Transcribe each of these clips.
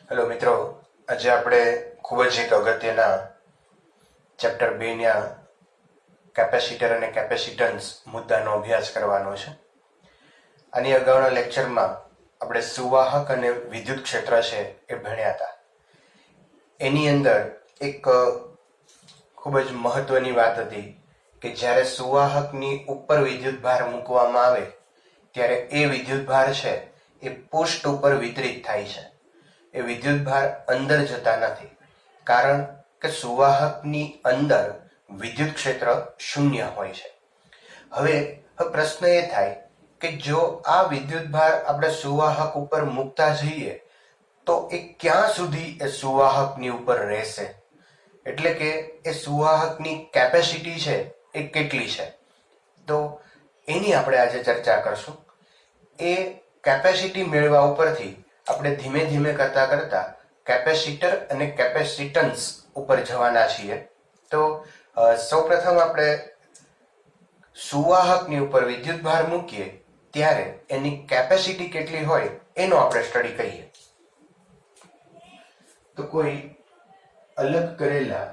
Hello મિત્રો, આજે આપણે ખૂબ જ એક અગત્યના ચેપ્ટર 2ના કેપેસિટર અને કેપેસિટન્સ મુદ્દાનો અભ્યાસ કરવાનો છે. આની અગાઉના લેક્ચરમાં આપણે સુવાહક અને વિદ્યુત ક્ષેત્ર છે એ ભણ્યા હતા. એની અંદર એક ખૂબ જ મહત્વની વાત હતી કે જ્યારે સુવાહકની ઉપર વિદ્યુત ભાર મૂકવામાં આવે ત્યારે એ વિદ્યુત ભાર છે એ પૃષ્ઠ ઉપર વિતરિત થાય છે. એ વિદ્યુત ભાર અંદર જતા નથી, કારણ કે સુવાહકની અંદર વિદ્યુત ક્ષેત્ર શૂન્ય હોય છે. હવે પ્રશ્ન એ થાય કે જો આ વિદ્યુત ભાર આપણે સુવાહક ઉપર મૂકતા જઈએ તો એ ક્યાં સુધી એ સુવાહકની ઉપર રહેશે, એટલે કે એ સુવાહકની કેપેસિટી છે એ કેટલી છે. તો એની આપણે આજે ચર્ચા કરશું. એ કેપેસિટી મેળવવા ઉપરથી આપણે ધીમે ધીમે કરતા કરતા કેપેસિટર અને કેપેસિટન્સ ઉપર જવાના છીએ. તો સૌપ્રથમ આપણે સુવાહકની ઉપર વિદ્યુત ભાર મૂકીએ ત્યારે એની કેપેસિટી કેટલી હોય એનો આપણે સ્ટડી કરીએ. તો કોઈ અલગ કરેલા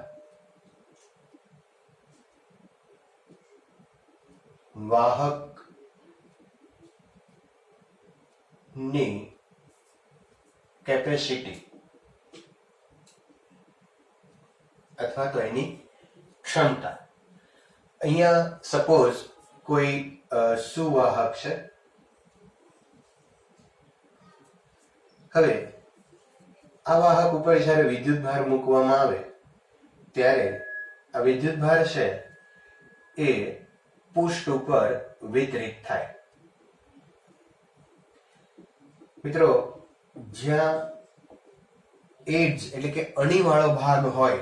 વાહક ની કેપેસિટી અથવા તો એની ક્ષમતા. અહીંયા સપોઝ કોઈ સુવાહક છે. હવે આ વાહક ઉપર જ્યારે વિદ્યુત ભાર મૂકવામાં આવે ત્યારે આ વિદ્યુત ભાર છે એ પૃષ્ઠ ઉપર વિતરિત થાય. મિત્રો, જ્યાં એડ્જ એટલે કે અણીવાળો ભાગ હોય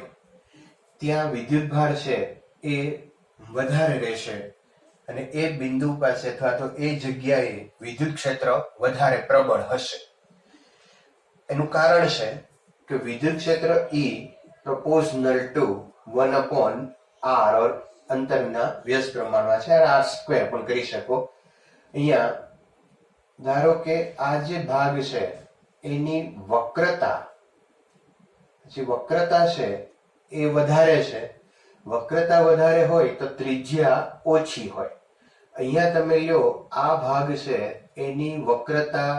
ત્યાં વિદ્યુત ભાર છે એ વધારે રહેશે અને એ બિંદુ પાસે અથવા તો એ જગ્યાએ વિદ્યુત ક્ષેત્ર વધારે પ્રબળ હશે. એનું કારણ છે કે વિદ્યુત ક્ષેત્ર E proportional to 1/r or અંતરના વ્યસ્ત પ્રમાણમાં છે. r સ્ક્વેર પણ કરી શકો. અહીંયા ધારો કે આ જે ભાગ છે એની વક્રતા છે એ વધારે છે. વક્રતા વધારે હોય તો ત્રિજ્યા ઓછી હોય. અહીંયા તમે લ્યો આ ભાગ છે એની વક્રતા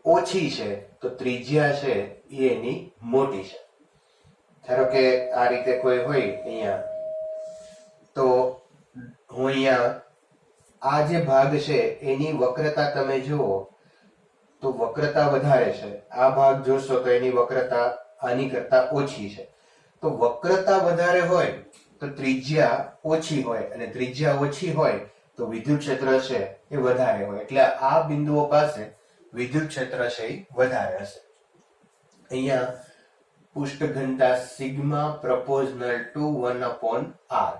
ઓછી છે તો ત્રિજ્યા છે એ એની મોટી છે. ધારો કે આ રીતે કોઈ હોય અહીંયા, તો હું અહીંયા આ જે ભાગ છે એની વક્રતા તમે જુઓ તો વક્રતા વધારે છે. આ ભાગ જોશો તો એની વક્રતા આની કરતા ઓછી છે. તો વક્રતા વધારે હોય તો ત્રિજ્યા ઓછી હોય અને ત્રિજ્યા ઓછી હોય તો વિદ્યુત ક્ષેત્ર છે એ વધારે હોય. એટલે આ બિંદુઓ પાસે વિદ્યુત ક્ષેત્ર છે એ વધારે હશે. અહીંયા પૃષ્ઠ ઘનતા સિગ્મા proportional to 1/r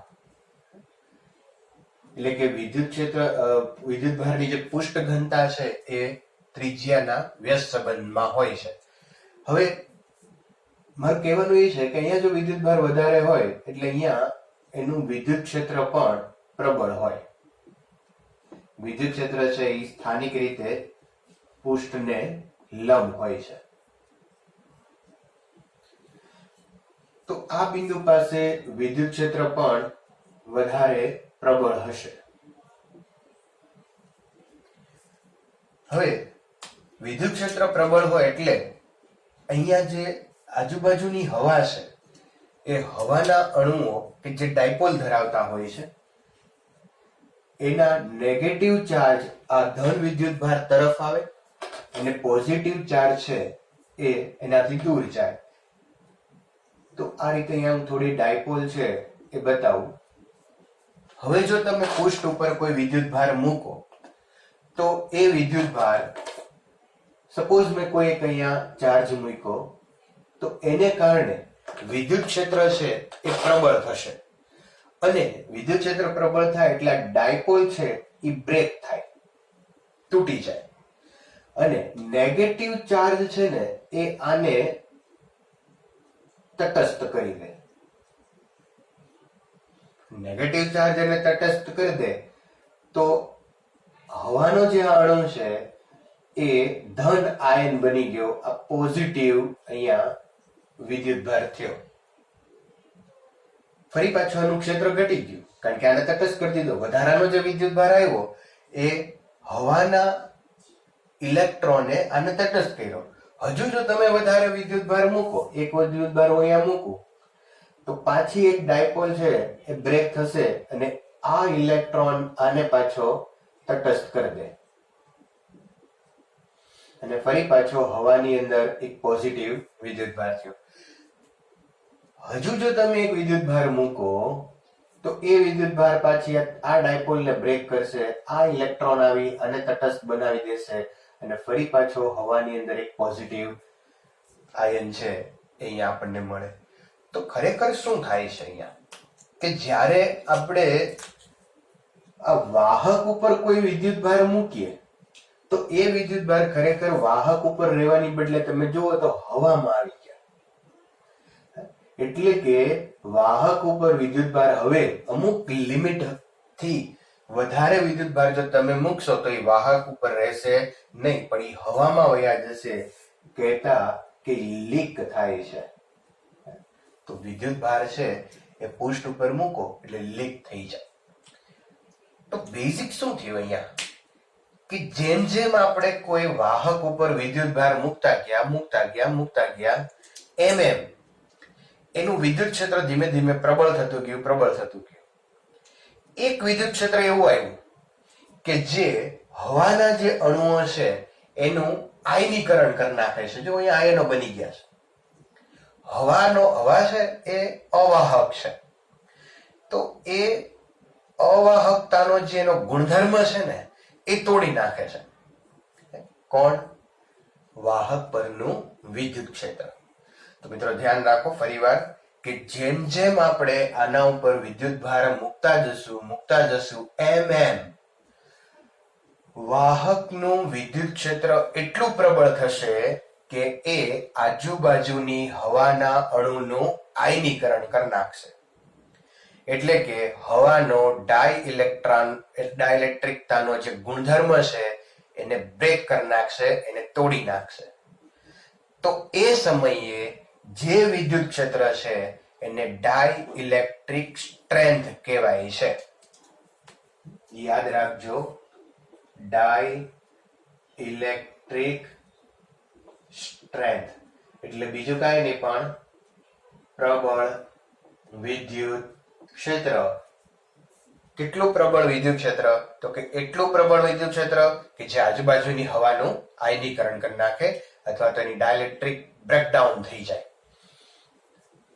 એટલે કે વિદ્યુત ક્ષેત્ર વિદ્યુત ભારની જે પૃષ્ઠ ઘનતા છે એ ત્રિજ્યાના વ્યસ્ત સંબંધમાં હોય છે. હવે મારું કહેવાનું એ છે કે અહીંયા જો વિદ્યુત ભાર વધારે હોય એટલે અહીંયા એનું વિદ્યુત ક્ષેત્ર પણ પ્રબળ હોય. વિદ્યુત ક્ષેત્ર છે એ સ્થાનિક રીતે પૃષ્ઠને લંબ હોય છે. તો આ બિંદુ પાસે વિદ્યુત ક્ષેત્ર પણ વધારે પ્રબળ હશે. હવે વિદ્યુત ક્ષેત્ર પ્રબળ હોય એટલે અહીંયા જે આજુબાજુની હવા છે એ હવાના અણુઓ કે જે ડાયપોલ ધરાવતા હોય છે એના નેગેટિવ ચાર્જ આ ધન વિદ્યુત ભાર તરફ આવે અને પોઝિટિવ ચાર્જ છે એ એનાથી દૂર જાય. તો આ રીતે અહીંયા હું થોડી ડાયપોલ છે એ બતાવું. હવે જો તમે પૃષ્ઠ ઉપર કોઈ વિદ્યુત ભાર મૂકો તો એ વિદ્યુત ભાર સપોઝ મેં કોઈ એક અહીંયા ચાર્જ મૂક્યો તો એને કારણે વિદ્યુત ક્ષેત્ર છે એ પ્રબળ થશે અને વિદ્યુત ક્ષેત્ર પ્રબળ થાય એટલે ડાયપોલ છે એ બ્રેક થાય, તૂટી જાય અને નેગેટિવ ચાર્જ છે ને એ આને તટસ્થ કરી દે. નેગેટિવ ચાર્જ એને તટસ્થ કરી દે તો હવાનો જે અણુ છે એ ધન આયન બની ગયો, આ પોઝિટિવ અહીંયા વિદ્યુતભાર થયો. ફરી પાછું આનું ક્ષેત્ર ઘટી ગયું કારણ કે આને તટસ્થ કરી દીધો. વધારાનો જે વિદ્યુતભાર આવ્યો એ હવાના ઇલેક્ટ્રોને આને તટસ્થ કર્યો. હજુ જો તમે વધારે વિદ્યુતભાર મૂકો, એક વિદ્યુતભાર હું અહીંયા મૂકું તો પાછી એક ડાયપોલ છે એ બ્રેક થશે અને આ ઇલેક્ટ્રોન આને પાછો તટસ્થ કરી દે અને ફરી પાછો હવાની અંદર એક પોઝિટિવ વિદ્યુતભાર થયો. હજુ જો તમે એક વિદ્યુતભાર મૂકો તો એ વિદ્યુતભાર પાછી આ ડાયપોલને બ્રેક કરશે, આ ઇલેક્ટ્રોન આવી અને તટસ્થ બનાવી દેશે અને ફરી પાછો હવાની અંદર એક પોઝિટિવ આયન છે એ અહીંયા આપણને મળે. તો ખરેખર શું થાય છે અહીંયા કે જ્યારે આપણે આ વાહક ઉપર કોઈ વિદ્યુતભાર મૂકીએ તો એ વિદ્યુતભાર ખરેખર વાહક ઉપર રહેવાની બદલે તમે જુઓ તો હવામાં આવી ગયા. એટલે કે વાહક ઉપર વિદ્યુતભાર હવે અમુક લિમિટ થી વધારે વિદ્યુતભાર જો તમે મૂકશો તો એ વાહક ઉપર રહેશે નહીં, પણ એ હવામાં વયા જશે, કહેતા કે લીક થાય છે. તો વિદ્યુતભાર છે એ પૃષ્ઠ ઉપર મૂકો એટલે લીક થઈ જાય. તો બેઝિક શું થયું અહીંયા કે જેમ જેમ આપણે કોઈ વાહક ઉપર વિદ્યુતભાર મૂકતા ગયા એમ એનું વિદ્યુત ક્ષેત્ર ધીમે ધીમે પ્રબળ થતું ગયું. એક વિદ્યુત ક્ષેત્ર એવું આવ્યું કે જે હવાના જે અણુઓ છે એનું આયનીકરણ કરી નાખે છે. જો અહીંયા આયનો બની ગયા છે. હવા છે એ અવાહક છે, તો એ અવાહકતાનો જે એનો ગુણધર્મ છે ને એ તોડી નાખે છે. કોણ? વાહક પરનું વિદ્યુત ક્ષેત્ર. તો મિત્રો ધ્યાન રાખો ફરીવાર કે જેમ જેમ આપણે આના ઉપર વિદ્યુતભાર મૂકતા જશું એમ વાહકનું વિદ્યુત ક્ષેત્ર એટલું પ્રબળ થશે કે એ આજુબાજુની હવાના અણુનું આયનીકરણ કરી નાખશે. એટલે કે હવાનો ડાઇલેક્ટ્રિકતાનો જે ગુણધર્મ છે એને બ્રેક કરી નાખશે, એને તોડી નાખશે. તો એ સમયે જે વિદ્યુત ક્ષેત્ર છે એને ડાઇલેક્ટ્રિક સ્ટ્રેન્થ કહેવાય છે. યાદ રાખજો, ડાઇલેક્ટ્રિક સ્ટ્રેન્થ એટલે બીજું કાંઈ નહીં પણ પ્રબળ વિદ્યુત ક્ષેત્ર. કેટલું પ્રબળ વિદ્યુત ક્ષેત્ર? તો કે એટલું પ્રબળ વિદ્યુત ક્ષેત્ર કે જે આજુબાજુની હવાનું આયનીકરણ કરી નાખે અથવા તો એની ડાઇલેક્ટ્રિક બ્રેકડાઉન થઈ જાય.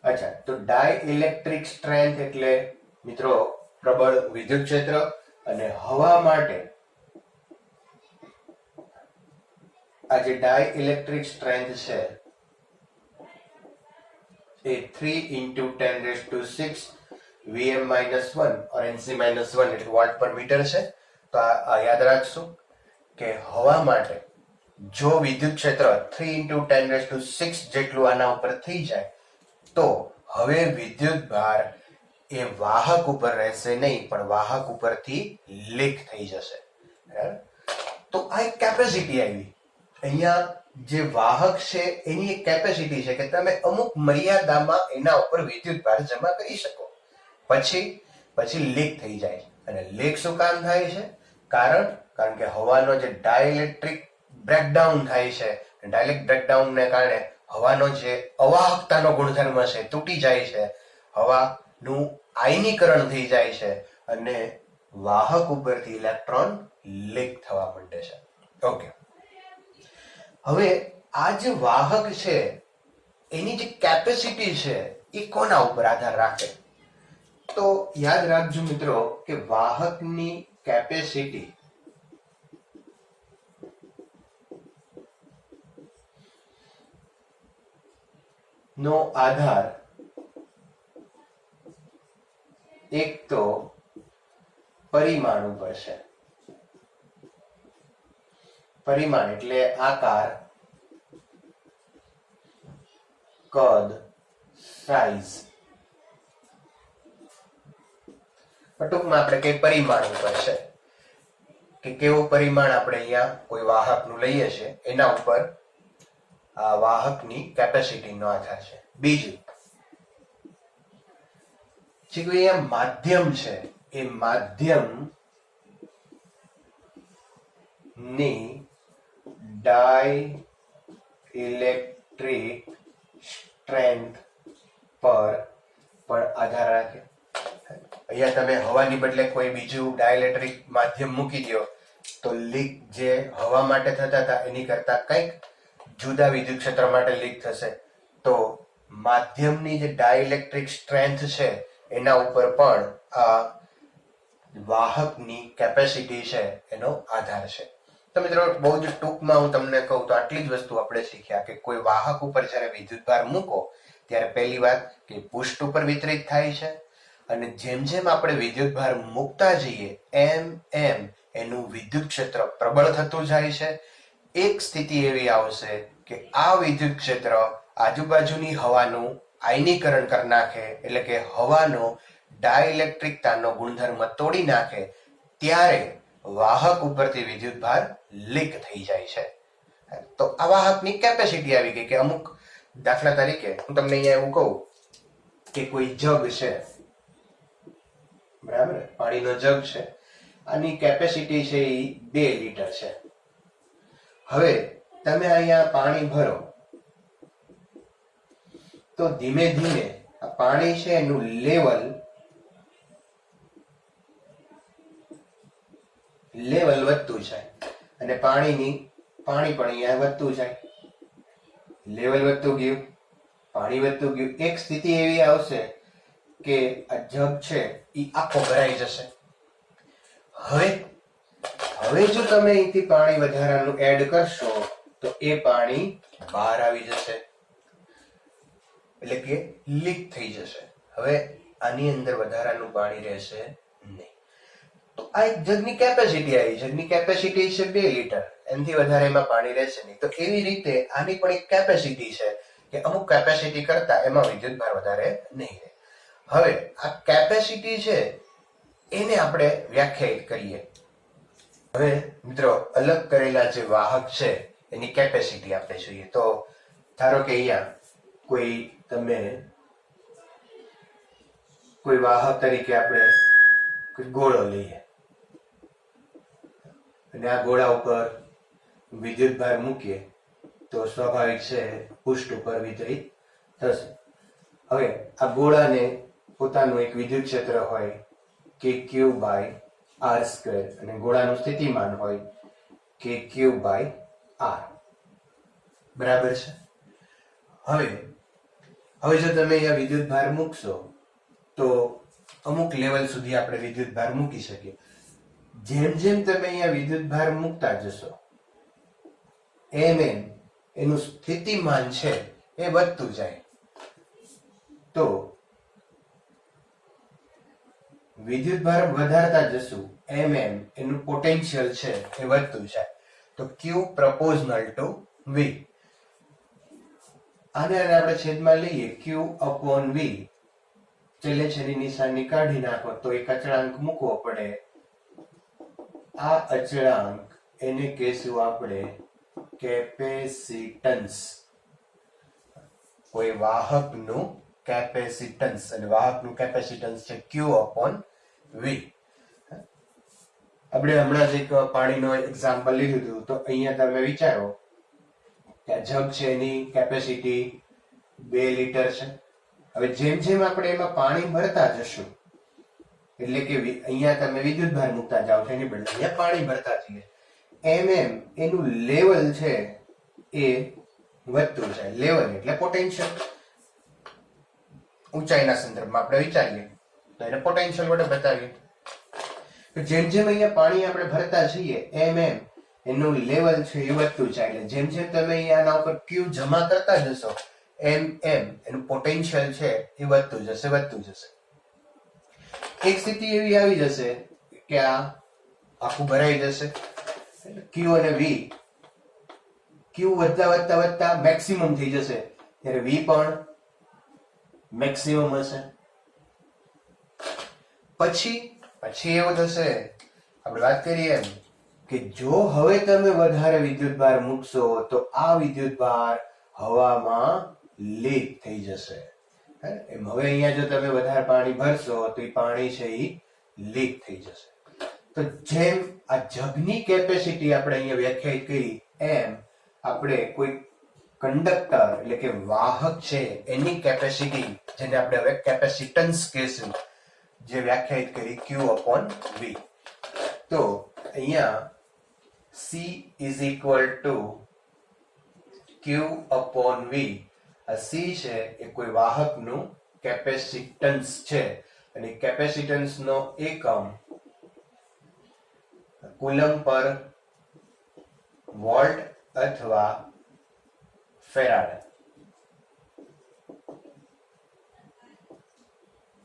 અચ્છા, તો ડાઇલેક્ટ્રિક સ્ટ્રેન્થ એટલે મિત્રો પ્રબળ વિદ્યુત ક્ષેત્ર, અને હવા માટે આ જે ડાઇલેક્ટ્રિક સ્ટ્રેન્થ છે એ 3 × 10⁻⁶ Vm-1 or Nc-1 એટલે વોટ પર મીટર છે. તો આ યાદ રાખશું કે હવા માટે જો વિદ્યુત ક્ષેત્ર 3 × 10⁻⁶ જેટલું આના ઉપર થઈ જાય તો હવે વિદ્યુત ભાર એ વાહક ઉપર રહેશે નહીં, પણ વાહક ઉપરથી લીક થઈ જશે. તો આ એક કેપેસિટી આવી. અહીંયા જે વાહક છે એની એક કેપેસિટી છે કે તમે અમુક મર્યાદામાં એના ઉપર વિદ્યુત ભાર જમા કરી શકો, પછી લીક થઈ જાય. અને લીક શું કામ થાય છે? કારણ કે હવાનો જે ડાઇલેક્ટ્રિક બ્રેકડાઉન થાય છે, ડાઇલેક્ટ્રિક બ્રેકડાઉનને કારણે હવાનો જે અવાહકતાનો ગુણધર્મ છે તૂટી જાય છે, હવાનું આયનીકરણ થઈ જાય છે અને વાહક ઉપરથી ઇલેક્ટ્રોન લીક થવા માંડે છે. ઓકે, હવે આ જે વાહક છે એની જે કેપેસિટી છે એ કોના ઉપર આધાર રાખે? તો યાદ રાખજો મિત્રો કે વાહકની કેપેસિટી નો આધાર એક તો પરિમાણ ઉપર છે. પરિમાણ એટલે આકાર, કદ, સાઈઝ. ટૂંકમાં આપણે કઈ પરિમાણ ઉપર છે. કે કેવું પરિમાણ આપણે અહીંયા કોઈ વાહકનું લઈએ છીએ એના ઉપર આ વાહકની કેપેસિટીનો આધાર છે. બીજું જે કોઈ અહીંયા માધ્યમ છે એ માધ્યમ ની ડાઇલેક્ટ્રિક સ્ટ્રેન્થ પર પણ આધાર રાખે. અહીંયા તમે હવાની બદલે કોઈ બીજું ડાઇલેક્ટ્રિક માધ્યમ મૂકી દો તો લીક જે હવા માટે થતા હતા એની કરતા કંઈક જુદા વિદ્યુત ક્ષેત્ર માટે લીક થશે. તો માધ્યમની જે ડાઇલેક્ટ્રિક સ્ટ્રેન્થ છે એના ઉપર પણ આ વાહકની કેપેસિટી છે એનો આધાર છે. તો મિત્રો બહુ જ ટૂંકમાં હું તમને કહું તો આટલી જ વસ્તુ આપણે શીખ્યા કે કોઈ વાહક ઉપર જ્યારે વિદ્યુતભાર મૂકો ત્યારે પહેલી વાત કે પૃષ્ઠ ઉપર વિતરિત થાય છે અને જેમ જેમ આપણે વિદ્યુતભાર મૂકતા જઈએ એમ એમ એનું વિદ્યુત ક્ષેત્ર પ્રબળ થતું જાય છે. એક સ્થિતિ એવી આવશે કે આ વિદ્યુત ક્ષેત્ર આજુબાજુની હવાનું આયનીકરણ કરી નાખે, એટલે કે હવાનો ડાઇલેક્ટ્રિકતાનો ગુણધર્મ તોડી નાખે, ત્યારે વાહક ઉપરથી વિદ્યુતભાર લીક થઈ જાય છે. તો આ વાહકની કેપેસિટી આવી ગઈ કે અમુક, દાખલા તરીકે હું તમને અહીંયા એવું કહું કે કોઈ જગ છે, બરાબર, પાણીનો જગ છે, આની કેપેસિટી છે એ 2 લીટર છે. હવે તમે અહીંયા પાણી ભરો તો ધીમે ધીમે આ પાણી છે એનું લેવલ વધતું જાય અને પાણી પણ અહીંયા વધતું જાય. લેવલ વધતું ગયું, પાણી વધતું ગયું. એક સ્થિતિ એવી આવશે કે આ જગ છે એ આખો ભરાઈ જશે. હવે જો તમે અહીંથી પાણી વધારાનું એડ કરશો તો એ પાણી બહાર આવી જશે, એટલે કે લીક થઈ જશે. હવે આની અંદર વધારાનું પાણી રહેશે નહીં. તો આ એક જગની કેપેસિટી આવી. જગની કેપેસિટી છે 2 લીટર, એનાથી વધારે એમાં પાણી રહેશે નહીં. તો એવી રીતે આની પણ એક કેપેસિટી છે કે અમુક કેપેસિટી કરતા એમાં વિદ્યુતભાર વધારે નહીં રહે. હવે આ કેપેસિટી છે એને આપણે વ્યાખ્યાયિત કરીએ. હવે મિત્રો અલગ કરેલા જે વાહક છે એની કેપેસિટી આપણે જોઈએ. તો ધારો કે અહીંયા તમે કોઈ વાહક તરીકે આપણે કોઈ ગોળો લઈએ અને આ ગોળા ઉપર વિદ્યુતભાર મૂકીએ તો સ્વાભાવિક છે પૃષ્ઠ ઉપર વિતરિત થશે. હવે આ ગોળાને પોતાનું એક વિદ્યુત ક્ષેત્ર હોય કે ક્યુ બાય આર સ્ક્વેર અને ગોળાનું સ્થિતિમાન હોય કે ક્યુ બાય આર, બરાબર છે. હવે જો તમે અહીંયા વિદ્યુતભાર મૂકશો તો અમુક લેવલ સુધી આપણે વિદ્યુતભાર મૂકી શકીએ. જેમ જેમ તમે અહીંયા વિદ્યુતભાર મૂકતા જશો એમ એનું સ્થિતિમાન છે એ વધતું જાય. તો વિદ્યુતભાર વધારતા જશું એમ એનું પોટેન્શિયલ છે એ વધતું જાય. તો Q proportional to V. આને આપણે છેદમાં લઈએ Q upon V. છેલ્લે છેલ્લી નિશાની કાઢી નાખો તો એક અચળાંક મૂકવો પડે. આ અચળાંક એને કહેશું આપણે કેપેસિટન્સ. કોઈ વાહકનું કેપેસિટન્સ, અને વાહકનું કેપેસિટન્સ છે Q upon V. આપણે હમણાં જ એક પાણીનો એક્ઝામ્પલ લીધું હતું. તો અહીંયા તમે વિચારો કે આ જગ છે એની કેપેસિટી 2 લીટર છે. હવે જેમ જેમ આપણે એમાં પાણી ભરતા જશું, એટલે કે અહીંયા તમે વિદ્યુતભાર મૂકતા જાઓ છો એની બદલે અહીંયા પાણી ભરતા જઈએ, એમ એનું લેવલ છે એ વધતું જાય. લેવલ એટલે પોટેન્શિયલ. ઊંચાઈના સંદર્ભમાં આપણે વિચારીએ તો એને પોટેન્શિયલ વડે બતાવીએ. જેમ જેમ અહીંયા પાણી આપણે ભરતા જઈએ એમ એનું લેવલ છે એ વધતું જાય. એટલે જેમ જેમ તમે અહીંયાના ઉપર Q જમા કરતા જશો એમ એનું પોટેન્શિયલ છે એ વધતું જશે. એક સ્થિતિ એવી આવી જશે કે આ આખું ભરાઈ જશે. Q અને V, Q વધતા મેક્સિમમ થઈ જશે ત્યારે V પણ મેક્સિમમ હશે. પછી એવું થશે, આપણે વાત કરીએ એમ કે જો હવે તમે વધારે વિદ્યુતભાર મૂકશો તો આ વિદ્યુતભાર હવામાં લીક થઈ જશે. એમ હવે અહીંયા જો તમે વધારે પાણી ભરશો તો એ પાણી છે એ લીક થઈ જશે. તો જેમ આ જગની કેપેસિટી આપણે અહીંયા વ્યાખ્યાયિત કરી એમ આપણે કોઈ કંડક્ટર એટલે કે વાહક છે એની કેપેસિટી, જેને આપણે હવે કેપેસિટન્સ કહીશું, જે વ્યાખ્યાયિત કરી Q/V. તો અહીંયા C is equal to Q/V. આ C છે એ કોઈ વાહકનું કેપેસિટન્સ છે અને કેપેસિટન્સ નો એકમ કુલમ પર વોલ્ટ અથવા ફેરાડ.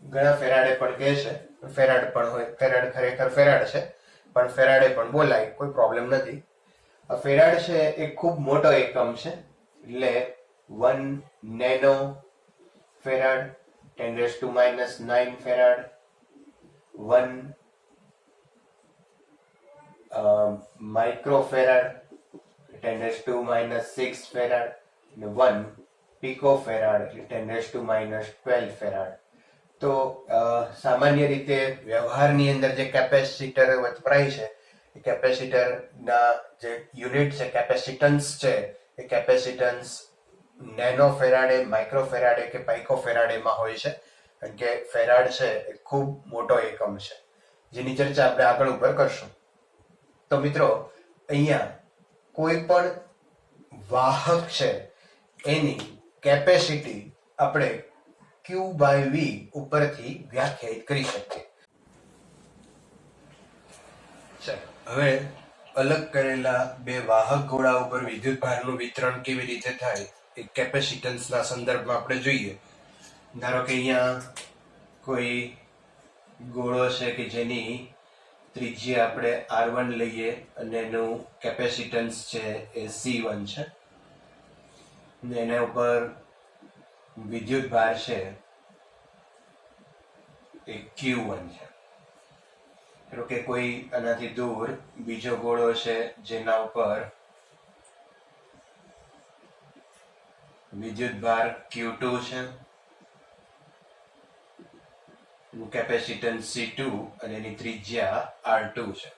ઘણા ફેરાડે પણ કહે છે, ફેરાડ પણ હોય, ફેરાડ ખરેખર ફેરાડ છે પણ ફેરાડે પણ બોલાય, કોઈ પ્રોબ્લેમ નથી. આ ફેરાડ છે એ ખૂબ મોટો એકમ છે, એટલે 1 nano farad 10⁻⁹ farad, 1 micro farad 10⁻⁶ farad અને 1 પિકો ફેરાડ એટલે 10⁻12 ફેરાડ. તો સામાન્ય રીતે વ્યવહારની અંદર જે કેપેસિટર વપરાય છે એ કેપેસિટરના જે યુનિટ છે, કેપેસિટન્સ છે, એ capacitance nano farad, micro farad કે પાઇકો ફેરાડેમાં હોય છે. કારણ કે ફેરાડ છે એ ખૂબ મોટો એકમ છે, જેની ચર્ચા આપણે આગળ ઉપર કરશું. તો મિત્રો, અહીંયા કોઈ પણ વાહક છે એની કેપેસિટી આપણે Q/V ઉપરથી વ્યાખ્યાયિત કરી શકીએ. હવે અલગ કરેલા બે વાહક ગોળા ઉપર વિદ્યુતભારનું વિતરણ કેવી રીતે થાય એ કેપેસિટન્સના સંદર્ભમાં આપણે જોઈએ. ધારો કે અહીંયા કોઈ ગોળો છે કે જેની ત્રિજ્યા આપણે R1 લઈએ અને એનું કેપેસિટન્સ છે એ C1 છે અને એના ઉપર વિદ્યુતભાર છે એ Q1 છે. એટલે કે કોઈ આનાથી દૂર બીજો ગોળો છે જેના ઉપર વિદ્યુતભાર Q2 છે, કેપેસિટન્સ C2 અને એની ત્રિજ્યા R2 છે.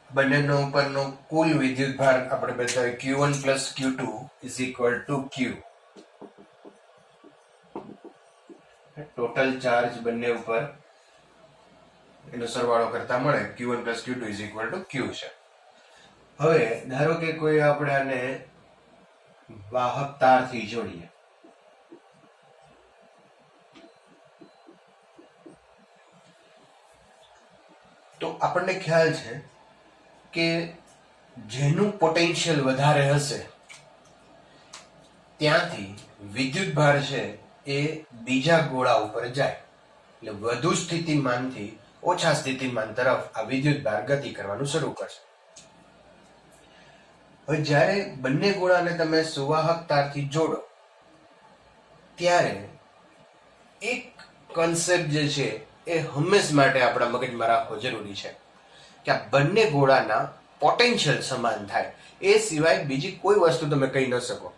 બંનેનો ઉપરનો કુલ વિદ્યુતભાર આપણે બતાવીએ Q1 + Q2 = Q. Total charge બંને ઉપર એનો સરવાળો કરતા મળે Q1 + Q2 = Q છે. હવે ધારો કે કોઈ આપણે આને વાહક તારથી જોડીએ, તો આપણને ખ્યાલ છે કે જેનું પોટેન્શિયલ વધારે હશે ત્યાંથી વિદ્યુતભાર છે એ બીજા ગોળા ઉપર જાય, એટલે વધુ સ્થિતિમાનથી ઓછા સ્થિતિમાન તરફ આ વિદ્યુતભાર ગતિ કરવાનું શરૂ કરશે. હવે જ્યારે બંને ગોળાને તમે સુવાહક તારથી જોડો ત્યારે એક કન્સેપ્ટ જે છે એ હંમેશ માટે આપણા મગજમાં રાખવો જરૂરી છે કે આ બંને ગોળાના પોટેન્શિયલ સમાન થાય, એ સિવાય બીજી કોઈ વસ્તુ તમે કહી ન શકો.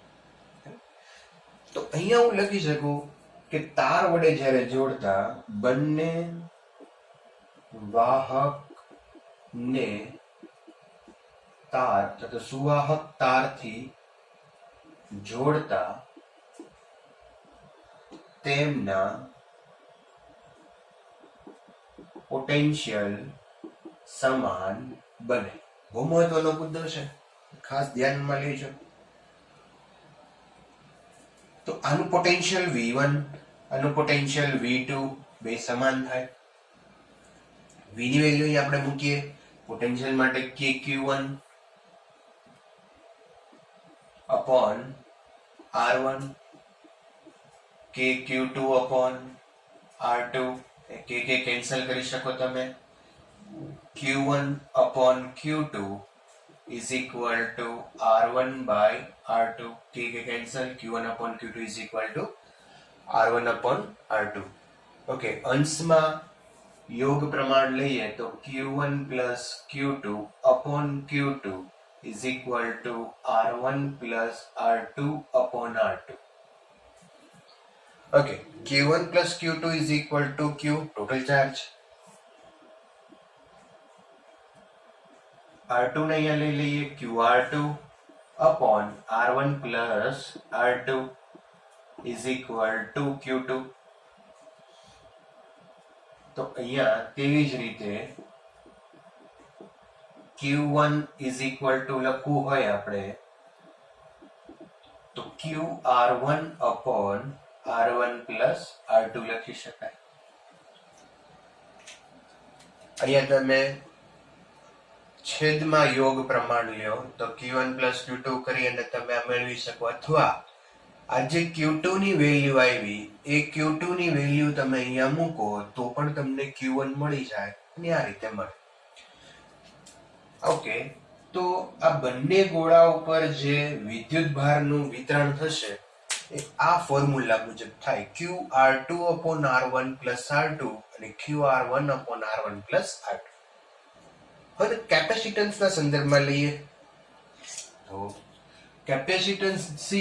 તો અહીંયા હું લખી શકું કે તાર વડે જ્યારે જોડતા બંને વાહક ને તાર તથા સુવાહક તારથી જોડતા તેમના પોટેન્શિયલ સમાન બને. બહુ મહત્વનો મુદ્દો છે, ખાસ ધ્યાનમાં લેજો. તો આનું પોટેન્શિયલ V1, આનું પોટેન્શિયલ V2 બે સમાન થાય. V ની વેલ્યુ અહીં આપણે મૂકીએ. પોટેન્શિયલ માટે KQ1 upon R1, KQ2 upon R2, કે કેન્સલ કરી શકો તમે. Q1 upon Q2 is equal to R1 by R2, કે cancel. Q1 upon Q2 is equal to R1 upon R2. Okay, અંશમાં યોગ પ્રમાણ લઈએ તો Q1 plus Q2 upon Q2 is equal two R1 plus R2 upon R2. Okay, Q1 plus Q2 is equal to Q total charge. R2 ને અહીંયા લઈ લઈએ QR2 upon R1 plus R2 is equal two Q2. તો અહીંયા તેવી જ રીતે Q1 is equal two લખવું હોય આપણે તો QR1 upon R1 plus R2 લખી શકાય. અહીંયા તમે છેદમાં યોગ પ્રમાણ લ્યો તો Q1 પ્લસ Q2 કરી અને તમે આ મેળવી શકો, અથવા આ જે Q2 ની વેલ્યુ આવી એ Q2 ની વેલ્યુ તમે અહીંયા મૂકો તો પણ તમને Q1 મળી જાય અને આ રીતે મળે. ઓકે, તો આ બંને ગોળા ઉપર જે વિદ્યુત ભારનું વિતરણ થશે એ આ ફોર્મ્યુલા મુજબ થાય, QR2 upon R1 plus R2 અને QR1 upon R1 plus R2. હવે કેપેસિટન્સના સંદર્ભમાં લઈએ તો કેપેસિટન્સ C,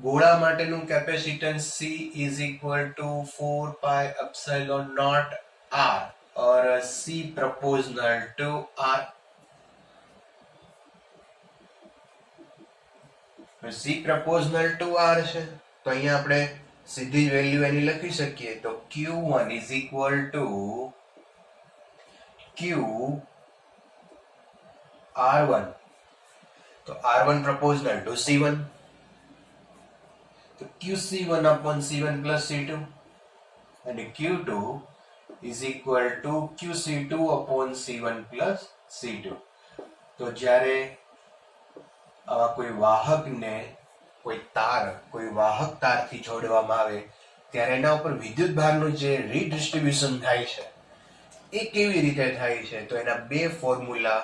ગોળા માટેનું capacitance C is equal to 4 pi epsilon naught R or C proportional to R. C proportional to R છે તો અહીંયા આપણે સીધી જ વેલ્યુ એની લખી શકીએ તો Q1 is equal to Q R1. તો R1 proportional to C1. તો QC1 upon C1 plus C2 અને Q2 is equal to QC2 upon C1 plus C2. તો જ્યારે કોઈ વાહકને કોઈ વાહક તારથી જોડવામાં આવે ત્યારે એના ઉપર વિદ્યુત ભારનું જે રીડિસ્ટ્રીબ્યુશન થાય છે એ કેવી રીતે થાય છે તો એના બે ફોર્મ્યુલા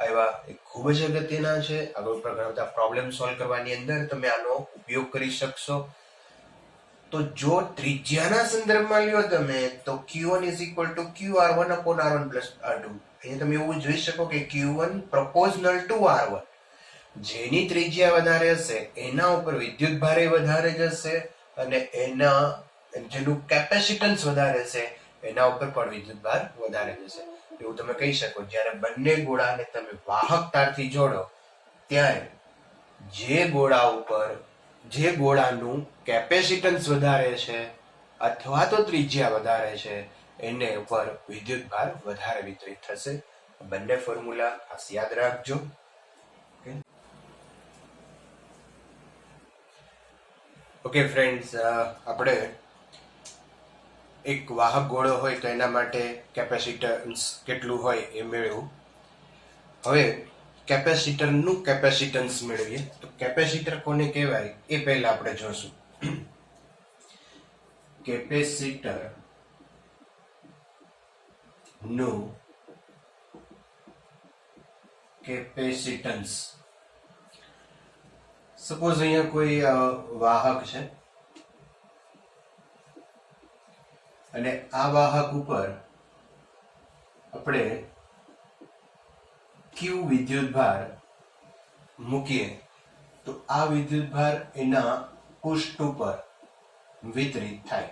આવ્યા, એ ખૂબ જ અગત્યના છે. આગળ ઘણા બધા પ્રોબ્લેમ સોલ્વ કરવાની અંદર તમે આનો ઉપયોગ કરી શકશો. તો જો ત્રિજ્યાના સંદર્ભમાં લ્યો તમે તો Q1 is equal to QR1 upon R1 plus R2. અહીંયા તમે એવું જોઈ શકો કે Q1 proportional to R1. જેની ત્રિજ્યા વધારે હશે એના ઉપર વિદ્યુત ભાર વધારે જશે અને એના જેનું કેપેસિટન્સ વધારે છે એના ઉપર પણ વિદ્યુત ભાર વધારે જશે. એવું તમે કહી શકો જ્યારે બંને ગોળાને તમે વાહક તારથી જોડો ત્યારે જે ગોળાનું કેપેસિટન્સ વધારે છે અથવા તો ત્રિજ્યા વધારે છે એને ઉપર વિદ્યુત ભાર વધારે વિતરિત થશે. બંને ફોર્મ્યુલા ખાસ યાદ રાખજો. ઓકે ફ્રેન્ડ્સ, આપણે એક વાહક ગોળો હોય તો એના માટે કેપેસિટન્સ કેટલું હોય એ મેળવ્યું. હવે કેપેસિટરનું કેપેસિટન્સ મેળવીએ તો કેપેસિટર કોને કહેવાય એ પહેલા આપણે જોશું. કેપેસિટર નું કેપેસિટન્સ. સપોઝ અહીંયા કોઈ વાહક છે અને આ વાહક ઉપર આપણે Q વિદ્યુત ભાર મૂકીએ તો આ વિદ્યુત ભાર એના પૃષ્ઠ ઉપર વિતરિત થાય.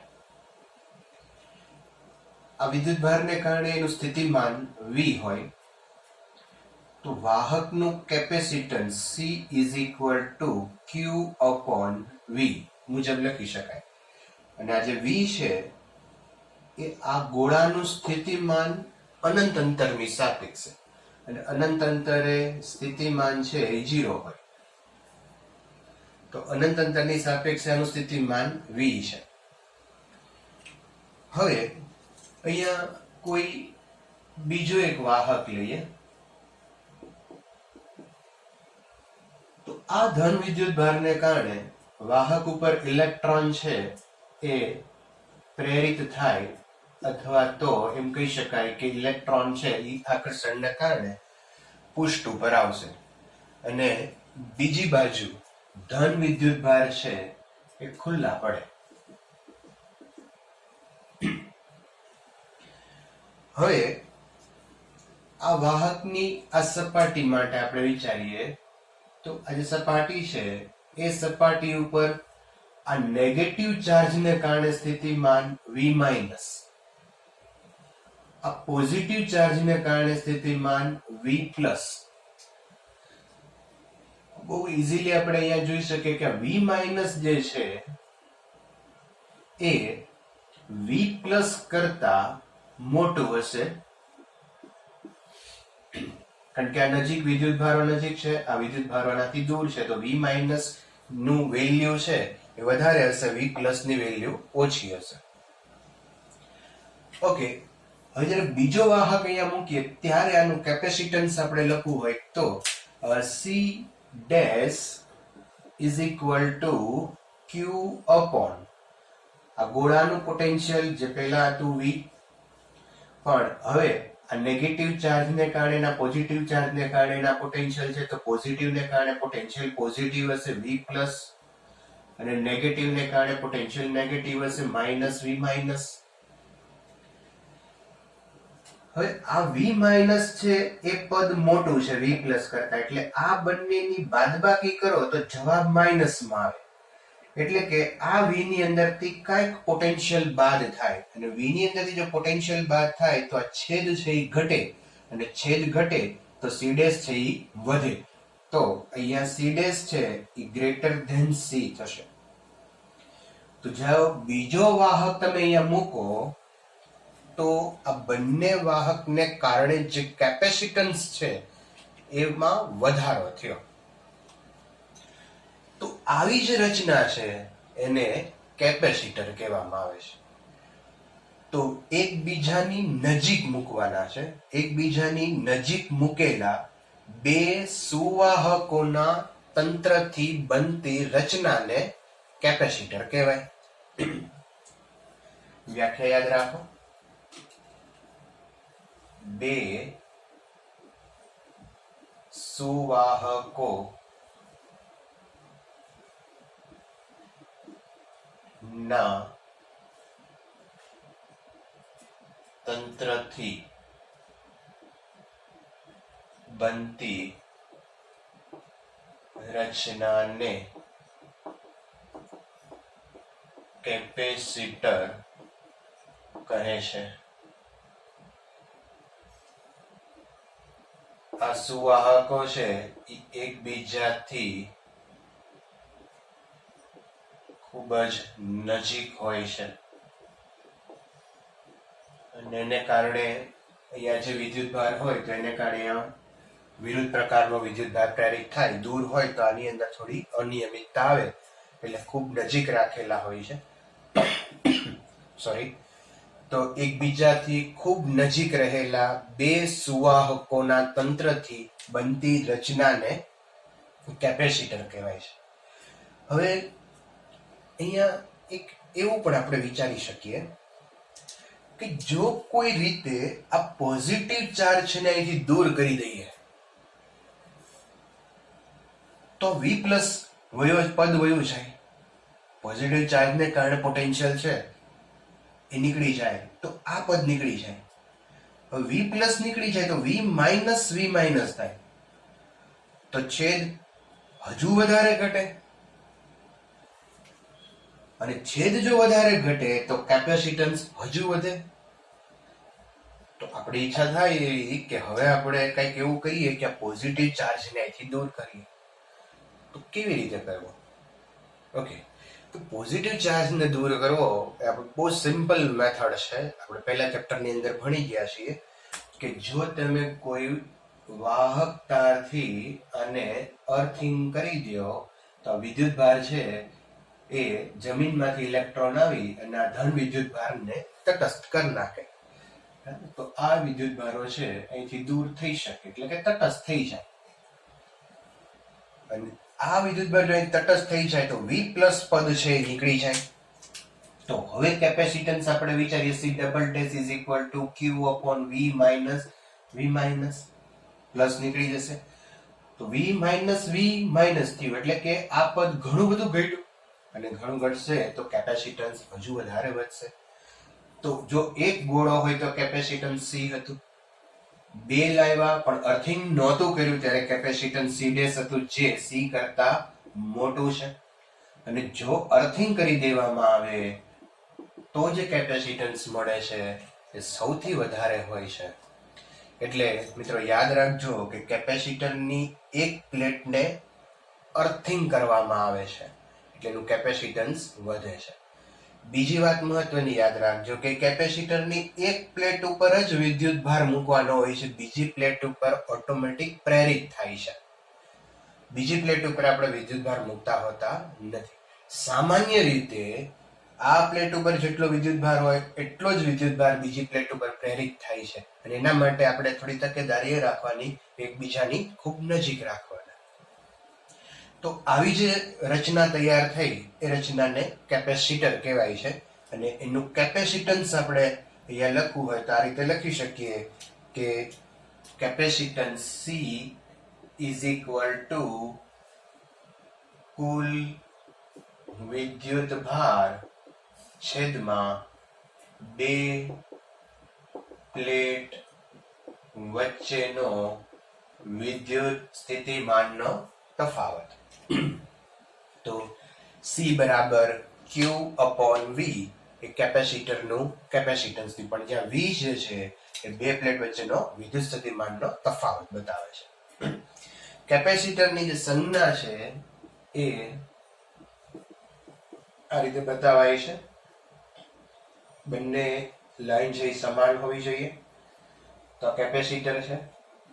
આ વિદ્યુત ભારને કારણે એનું સ્થિતિમાન V હોય તો વાહકનું capacitance C is equal to Q upon V મુજબ લખી શકાય. અને આ જે V છે એ આ ગોળાનું સ્થિતિમાન અનંત અંતરની સાપેક્ષે, અને અનંત અંતરે સ્થિતિમાન છે એ 0 હોય તો અનંત અંતરની સાપેક્ષે આનું સ્થિતિમાન V છે. હવે અહીંયા કોઈ બીજો એક વાહક લઈએ તો આ ધન વિદ્યુત ભારને કારણે વાહક ઉપર ઇલેક્ટ્રોન છે એ પ્રેરિત થાય, અથવા તો એમ કહી શકાય કે ઇલેક્ટ્રોન છે એ આકર્ષણને કારણે પૃષ્ઠ ઉપર આવશે અને બીજી બાજુ ધન વિદ્યુત ભાર છે એ ખુલ્લા પડે. હવે આ વાહકની આ સપાટી માટે આપણે વિચારીએ તો આ જે સપાટી છે એ સપાટી ઉપર આ નેગેટિવ ચાર્જને કારણે સ્થિતિમાન V માઇનસ, આ પોઝિટિવ ચાર્જને કારણે સ્થિતિમાન V પ્લસ. બહુ ઇઝીલી આપણે અહીંયા જોઈ શકીએ કે V માઇનસ જે છે એ V પ્લસ કરતા મોટું હશે, કારણ કે આ નજીક વિદ્યુત ભારો નજીક છે, આ વિદ્યુત ભારો આનાથી દૂર છે, તો V માઇનસ નું વેલ્યુ છે એ વધારે હશે, V પ્લસ ની વેલ્યુ ઓછી હશે. ઓકે, હવે જ્યારે બીજો વાહક અહીંયા મૂકીએ ત્યારે આનું કેપેસિટન્સ આપણે લખવું હોય તો C dash is equal to Q upon આ ગોળાનું પોટેન્શિયલ જે પહેલા હતું V, પણ હવે આ નેગેટિવ ચાર્જને કારણે ના પોઝિટિવ ચાર્જને કારણે ના પોટેન્શિયલ છે, તો પોઝિટિવને કારણે પોટેન્શિયલ પોઝિટિવ હશે V પ્લસ, અને નેગેટિવને કારણે પોટેન્શિયલ નેગેટિવ હશે માઇનસ V માઇનસ. હવે આ V માઇનસ છે એ પદ મોટું છે V પ્લસ કરતા, એટલે આ બંનેની બાદબાકી કરો તો જવાબ માઇનસ માં આવે. એટલે કે આ V ની અંદરથી કઈક પોટેન્શિયલ બાદ થાય, અને V ની અંદરથી જો પોટેન્શિયલ બાદ થાય તો આ છેદ છે એ ઘટે, અને છેદ ઘટે તો C ડેશ છે એ વધે. તો અહીંયા C ડેશ છે એ ગ્રેટર ધેન C થશે. તો જો બીજો વાહક તમે અહીંયા મૂકો તો આ બંને વાહકને કારણે જે કેપેસિટન્સ છે એમાં વધારો થયો. તો આવી જ રચના છે એને કેપેસિટર કહેવામાં આવે છે. તો એકબીજાની નજીક મૂકવાના છે, એકબીજાની નજીક મૂકેલા બે સુવાહકોના તંત્રથી બનતી રચનાને કેપેસિટર કહેવાય. વ્યાખ્યા યાદ રાખો, બે સુવાહકો ના તંત્રથી બનતી રચનાને કેપેસિટર કહે છે. આ સુવાહકો છે એ એકબીજાથી ખૂબ જ નજીક હોય છે, અને એને કારણે અહીંયા જે વિદ્યુત ભાર હોય તો એને કારણે વિરુદ્ધ પ્રકારનો વિદ્યુત ભાર પ્રેરિત થાય. દૂર હોય તો આની અંદર થોડી અનિયમિતતા આવે, એટલે ખૂબ નજીક રાખેલા હોય છે. સોરી. તો એકબીજાથી ખૂબ નજીક રહેલા બે સુવાહકોના તંત્રથી બનતી રચનાને કેપેસિટર કહેવાય છે. હવે અહીંયા એક એવું પણ આપણે વિચારી શકીએ કે જો કોઈ રીતે આ પોઝિટિવ ચાર્જ છે ને અહીંથી દૂર કરી દઈએ તો V પ્લસ પદ વયું જાય, પોઝિટિવ ચાર્જને કારણે પોટેન્શિયલ છે એ નીકળી જાય તો આ પદ નીકળી જાય. હવે V પ્લસ નીકળી જાય તો V માઇનસ થાય, તો છેદ હજુ વધારે ઘટે, અને છેદ જો વધારે ઘટે તો કેપેસિટન્સ હજુ વધે. તો આપણી ઈચ્છા થાય કે હવે આપણે કંઈક એવું કહીએ કે આ પોઝિટિવ ચાર્જને અહીંથી દૂર કરીએ. તો કેવી રીતે કરવો? ઓકે, તો પોઝિટિવ ચાર્જને દૂર કરવો એ આપણે બહુ સિમ્પલ મેથડ છે. આપણે પહેલા ચેપ્ટરની અંદર ભણી ગયા છીએ કે જો તમે કોઈ વાહક તારથી અને અર્થિંગ કરી દો તો વિદ્યુત ભાર છે એ જમીનમાંથી ઇલેક્ટ્રોન આવી અને આ ધન વિદ્યુત ભારને તટસ્થ કરી નાખે. તો આ વિદ્યુત ભારો છે અહીંથી દૂર થઈ શકે, એટલે કે તટસ્થ થઈ જાય. અને આ વિદ્યુત ભાર જો તટસ્થ થઈ જાય તો V પ્લસ પદ છે એ નીકળી જાય. તો હવે કેપેસિટન્સ આપણે વિચારીએ C double dash is equal to Q upon V minus plus નીકળી જશે. તો V માઇનસ થયું, એટલે કે આ પદ ઘણું બધું ઘટ્યું, અને ઘણું ઘટશે તો કેપેસિટન્સ હજુ વધારે વધશે. તો જો એક ગોળો હોય તો કેપેસિટન્સ સી હતું, બે લાવ્યા પણ અર્થિંગ નહોતું કર્યું ત્યારે કેપેસિટન્સ સી ડેશ હતું, જે સી કરતા મોટું છે. અને જો અર્થિંગ કરી દેવામાં આવે તો જે કેપેસિટન્સ મળે છે એ સૌથી વધારે હોય છે. એટલે મિત્રો યાદ રાખજો કે કેપેસિટરની એક પ્લેટને અર્થિંગ કરવામાં આવે છે એટલે એનું કેપેસિટન્સ વધે છે. બીજી વાત મહત્વની યાદ રાખજો કે કેપેસિટરની એક પ્લેટ ઉપર જ વિદ્યુત ભાર મૂકવાનો હોય છે, બીજી પ્લેટ ઉપર ઓટોમેટિક પ્રેરિત થાય છે. બીજી પ્લેટ ઉપર આપણે વિદ્યુત ભાર મૂકતા હોતા નથી. સામાન્ય રીતે આ પ્લેટ ઉપર જેટલો વિદ્યુત ભાર હોય એટલો જ વિદ્યુત ભાર બીજી પ્લેટ ઉપર પ્રેરિત થાય છે અને એના માટે આપણે થોડી તકેદારી રાખવાની, એકબીજાની ખૂબ નજીક રાખવાના. તો આવી જે રચના તૈયાર થઈ એ રચનાને કેપેસિટર કહેવાય છે અને એનું કેપેસિટન્સ આપણે અહીંયા લખવું હોય તો આ રીતે લખી શકીએ કે capacitance C is equal to કુલ વિદ્યુત ભાર છેદમાં બે પ્લેટ વચ્ચેનો વિદ્યુત સ્થિતિમાનનો તફાવત. તો સી બરાબર ક્યુ અપોન વી એ કેપેસિટરનું કેપેસિટન્સ, પણ જ્યાં વી જે છે એ બે પ્લેટ વચ્ચેનો વિદ્યુત સ્થિતિમાનનો તફાવત બતાવે છે. કેપેસિટરની જે સંજ્ઞા છે એ આ રીતે બતાવાય છે. બંને લાઈન છે સમાન હોવી જોઈએ તો કેપેસિટર છે.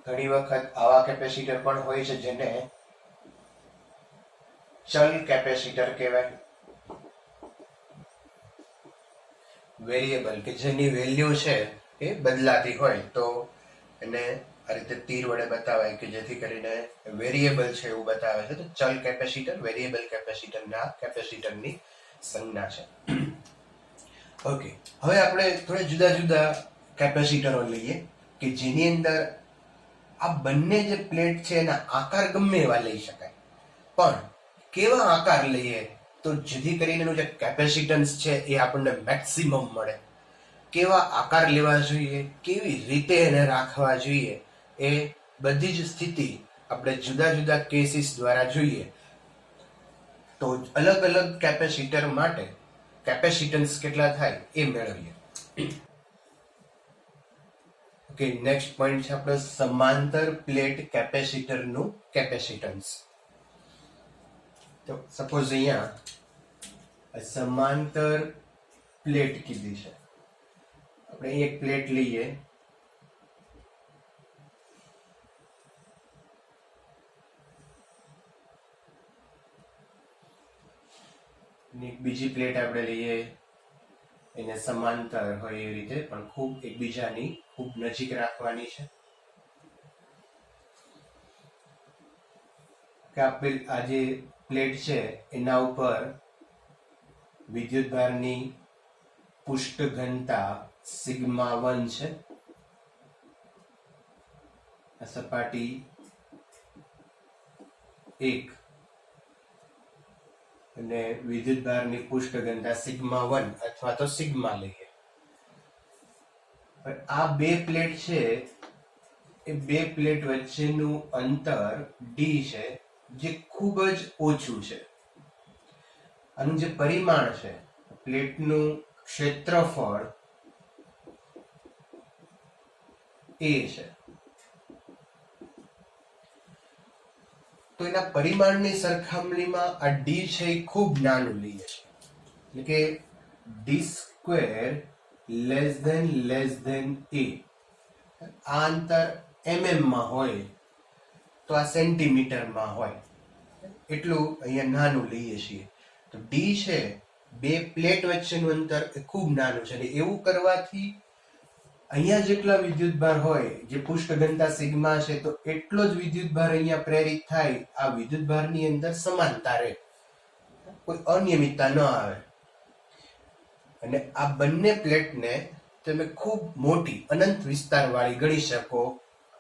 ઘણી વખત આવા કેપેસિટર પણ હોય છે જેને ચલ કેપેસિટર કહેવાય, વેરિયેબલ, કે જેની વેલ્યુ છે એ બદલાતી હોય તો એને આ રીતે તીર વડે બતાવાય કે જેથી કરીને વેરિયેબલ છે એવું બતાવે છે. તો ચલ કેપેસિટર, વેરિયેબલ કેપેસિટરના કેપેસિટરની સંજ્ઞા છે. ઓકે, હવે આપણે થોડા જુદા જુદા કેપેસિટરો લઈએ કે જેની અંદર આ બંને જે પ્લેટ છે એના આકાર ગમે એવા લઈ શકાય, પણ કેવા આકાર લઈએ તો જેથી કરીને એનું જે કેપેસિટન્સ છે એ આપણને મેક્સિમમ મળે. કેવા આકાર લેવા જોઈએ, કેવી રીતે એને રાખવા જોઈએ, એ બધી જ સ્થિતિ આપણે જુદા જુદા કેસીસ દ્વારા જોઈએ તો અલગ અલગ કેપેસિટર માટે કેપેસિટન્સ કેટલા થાય એ મેળવીએ. ઓકે, નેક્સ્ટ પોઈન્ટ છે આપણો સમાંતર પ્લેટ કેપેસિટરનું કેપેસિટન્સ. તો સપોઝ અહીંયા સમાંતર પ્લેટ કીધી છે, આપણે એક પ્લેટ લઈએ, બીજી પ્લેટ આપણે લઈએ, એને સમાંતર હોય એ રીતે પણ ખૂબ એકબીજાની ખૂબ નજીક રાખવાની છે. કે આ જે પ્લેટ છે એના ઉપર વિદ્યુત ભારની પુષ્ટ ઘનતા સિગ્મા 1 છે. આ સપાટી 1 અને વિદ્યુત ભારની પુષ્ટ ઘનતા સિગ્મા 1 અથવા તો સિગ્મા લઈએ. આ બે પ્લેટ છે એ બે પ્લેટ વચ્ચેનું અંતર ડી છે જે ખૂબ જ ઓછું છે. આનું જે પરિમાણ છે, પ્લેટનું ક્ષેત્રફળ એ છે. તો એના પરિમાણની સરખામણીમાં આ ડી છે એ ખૂબ નાનું લઈએ છે, એટલે કે ડી સ્ક્વેર લેસ ધેન એ. આ અંતર mm માં હોય તો આ સેન્ટીમીટરમાં હોય, એટલું અહીંયા નાનું લઈએ છીએ. તો ડી છે બે પ્લેટ વચ્ચેનું અંતર એ ખૂબ નાનું છે. એવું કરવાથી અહીંયા જેટલા વિદ્યુત ભાર હોય, જે પુષ્ટ ઘનતા સિગ્મા છે, તો એટલો જ વિદ્યુત ભાર અહીંયા પ્રેરિત થાય. આ વિદ્યુત ભારની અંદર સમાનતા રહે, કોઈ અનિયમિતતા ન આવે. અને આ બંને પ્લેટને તમે ખૂબ મોટી અનંત વિસ્તાર વાળી ગણી શકો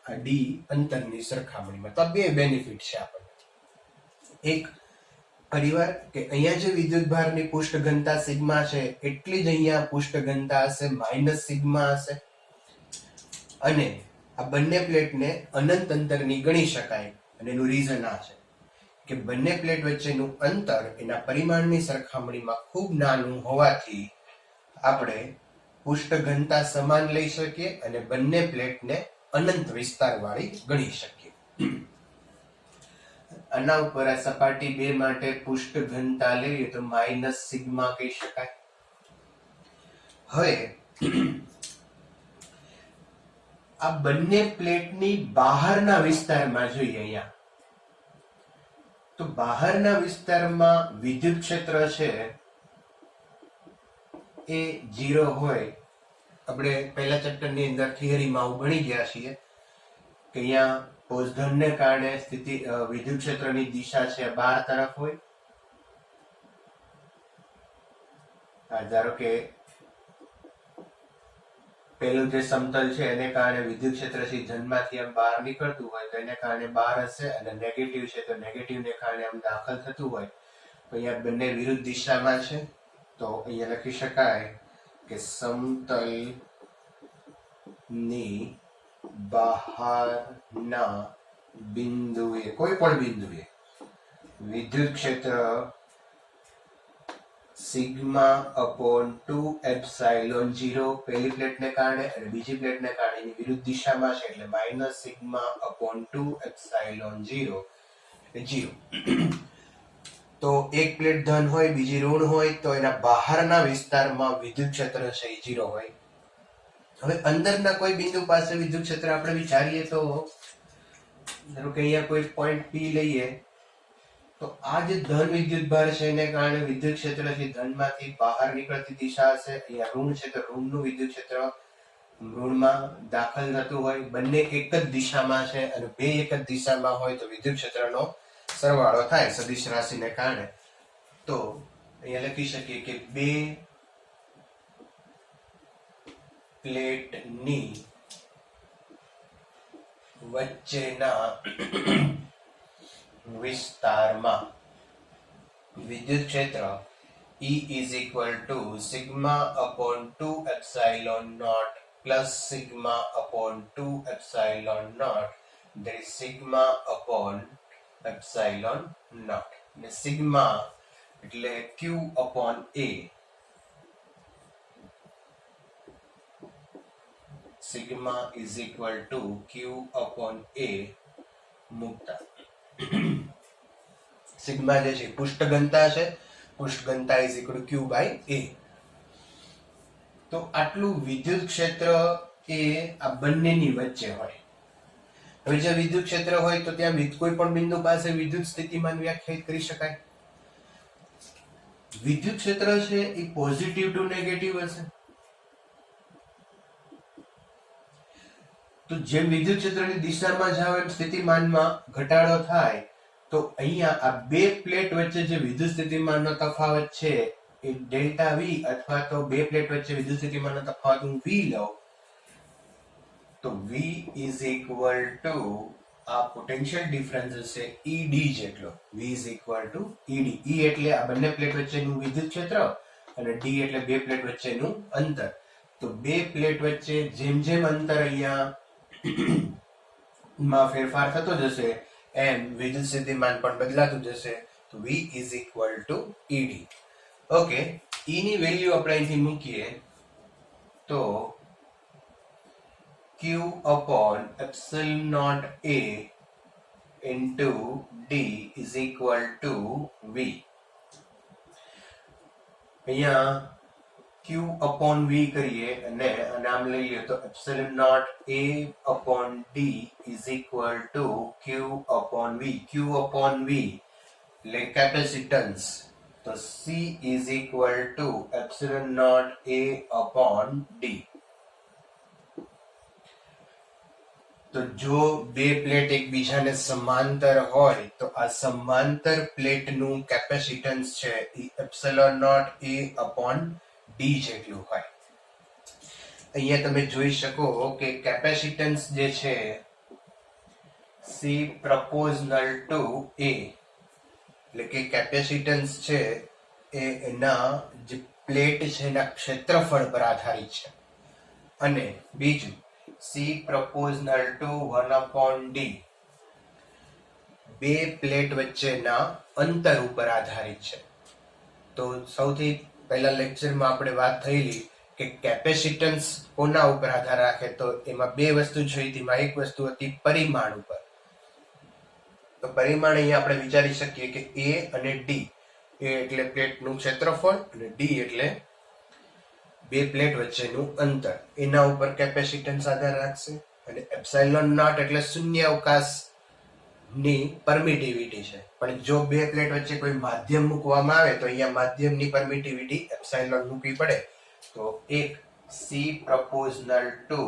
આ ડી અંતરની સરખામણીમાં. તો આ બે બેનિફિટ છે આપણને. એક, ફરીવાર કે અહીંયા જે વિદ્યુત ભારની પૃષ્ઠ ઘનતા સિગ્મા છે એટલી જ અહીંયા પૃષ્ઠ ઘનતા હશે માઇનસ સિગ્મા હશે અને આ બંને પ્લેટને અનંત અંતરની ગણી શકાય અને એનું રીઝન આ છે કે બંને પ્લેટ વચ્ચેનું અંતર એના પરિમાણની સરખામણીમાં ખૂબ નાનું હોવાથી આપણે પૃષ્ઠ ઘનતા સમાન લઈ શકીએ અને બંને પ્લેટને અનંત વિસ્તારવાળી ગણી શકીએ. આના ઉપર આ સપાટી 2 માટે પૃષ્ઠ ઘનતા લઈએ તો માઇનસ સિગ્મા કહી શકાય. હવે આ બંને પ્લેટની બહારના વિસ્તારમાં જોઈએ અહીંયા તો બહારના વિસ્તારમાં વિદ્યુત ક્ષેત્ર છે એ 0 હોય. આપણે પહેલા ચેપ્ટરની અંદર થિયરીમાં ભણી ગયા છીએ કે અહીંયા પોઝધનને કારણે વિદ્યુત ક્ષેત્રની દિશા છે 12 તરફ હોય. ધારો કે પેલું જે સમતલ છે એને કારણે વિદ્યુત ક્ષેત્ર છે ધનમાંથી આમ બહાર નીકળતું હોય તો એને કારણે 12 હશે અને નેગેટિવ છે તો નેગેટિવને કારણે આમ દાખલ થતું હોય તો અહીંયા બંને વિરુદ્ધ દિશામાં છે તો અહીંયા લખી શકાય કે સમતલ ની બહારના બિંદુએ કોઈ પણ બિંદુએ વિદ્યુત ક્ષેત્ર સિગ્મા અપોન 2 એપ્સાઇલોન 0 પહેલી પ્લેટને કારણે અને બીજી પ્લેટને કારણે એની વિરુદ્ધ દિશામાં છે એટલે માઇનસ સિગ્મા અપોન 2 એપ્સાઇલોન 0 તો એક પ્લેટ ધન હોય બીજી ઋણ હોય તો એના બહારના વિસ્તારમાં વિદ્યુત ક્ષેત્ર છે 0 હોય. હવે અંદરના કોઈ બિંદુ પાસે વિદ્યુત ક્ષેત્ર આપણે વિચારીએ તો ધારો કે અહીંયા કોઈ પોઈન્ટ P લઈએ તો આ જે ધન વિદ્યુત ભાર છે એને કારણે વિદ્યુત ક્ષેત્ર છે ધનમાંથી બહાર નીકળતી દિશા હશે. અહીંયા ઋણ છે તો ઋણનું વિદ્યુત ક્ષેત્ર ઋણમાં દાખલ થતું હોય. બંને એક જ દિશામાં છે અને બે એક જ દિશામાં હોય તો વિદ્યુત ક્ષેત્રનો સરવાળો થાય સદિશ રાશિને કારણે. તો અહીંયા લખી શકીએ કે બે પ્લેટની વચ્ચેના વિસ્તારમાં વિદ્યુત ક્ષેત્ર E is equal to sigma upon 2 epsilon naught plus sigma upon 2 epsilon naught. There is sigma upon epsilon naught. અને sigma એટલે Q upon A. Sigma is equal to Q upon A મૂકતા સિગ્મા જે છે પૃષ્ઠ ઘનતા છે. પૃષ્ઠ ઘનતા is equal to Q by A. તો આટલું વિદ્યુત ક્ષેત્ર એ આ બંનેની વચ્ચે હોય. હવે જે વિદ્યુત ક્ષેત્ર હોય તો ત્યાં કોઈ પણ બિંદુ પાસે વિદ્યુત સ્થિતિમાન વ્યાખ્યાયિત કરી શકાય. વિદ્યુત ક્ષેત્ર છે એ પોઝિટિવ ટુ નેગેટિવ હશે. તો જેમ વિદ્યુત ક્ષેત્રની દિશામાં જાવ એમ સ્થિતિમાનમાં ઘટાડો થાય તો અહીંયા આ બે પ્લેટ વચ્ચે જે વિદ્યુત સ્થિતિમાનનો તફાવત છે એ ડેલ્ટા વી અથવા તો બે પ્લેટ વચ્ચે વિદ્યુત સ્થિતિમાનનો તફાવત હું વી લઉં તો વી ઇઝ ઇક્વલ ટુ આ પોટેન્શિયલ ડિફરન્સ હશે ED જેટલો. V is equal to ED. E એટલે આ બંને પ્લેટ વચ્ચેનું વિદ્યુત ક્ષેત્ર અને D એટલે બે પ્લેટ વચ્ચેનું અંતર. તો બે પ્લેટ વચ્ચે જેમ જેમ અંતર અહીંયા માં ફેરફાર થતો જશે એમ વિદ્યુત સ્થિતિમાન પણ બદલાતું જશે. તો V is equal to ED. Okay, E ની વેલ્યુ આપણે અહીંથી મૂકીએ તો Q upon epsilon naught A into D is equal to V. અહીંયા Q upon V કરીએ અને નામ લઈએ તો epsilon naught A upon D is equal to Q upon V. Q upon V એટલે capacitance. તો C is equal to epsilon naught A upon D. તો જો બે પ્લેટ એકબીજાને સમાંતર હોય તો આ સમાંતર પ્લેટનું કેપેસિટન્સ છે એ epsilon naught A upon D જેટલું હોય. અહીંયા તમે જોઈ શકો કે કેપેસિટન્સ જે છે C proportional to A એટલે કે કેપેસિટન્સ છે એ એના જે પ્લેટ છે એના ક્ષેત્રફળ પર આધારિત છે. અને બીજું C proportional to 1/d બે પ્લેટ વચ્ચેના અંતર ઉપર આધારિત છે. તો સૌથી પહેલા લેક્ચરમાં આપણે વાત થયેલી કે કેપેસિટન્સ કોના ઉપર આધાર રાખે, તો એમાં બે વસ્તુ જોઈ હતી. એમાં એક વસ્તુ હતી પરિમાણ ઉપર. તો પરિમાણ અહીંયા આપણે વિચારી શકીએ કે A અને D, A એટલે પ્લેટનું ક્ષેત્રફળ અને D એટલે બે પ્લેટ વચ્ચેનું અંતર, એના ઉપર કેપેસિટન્સ આધાર રાખશે. અને એપ્સાઇલોન નોટ એટલે શૂન્ય અવકાશ ની પરમિટિવિટી છે. પણ જો બે પ્લેટ વચ્ચે કોઈ માધ્યમ મૂકવામાં આવે તો અહીંયા માધ્યમની પરમિટિવિટી એપ્સાઇલોન મૂકવી પડે. તો એક C proportional to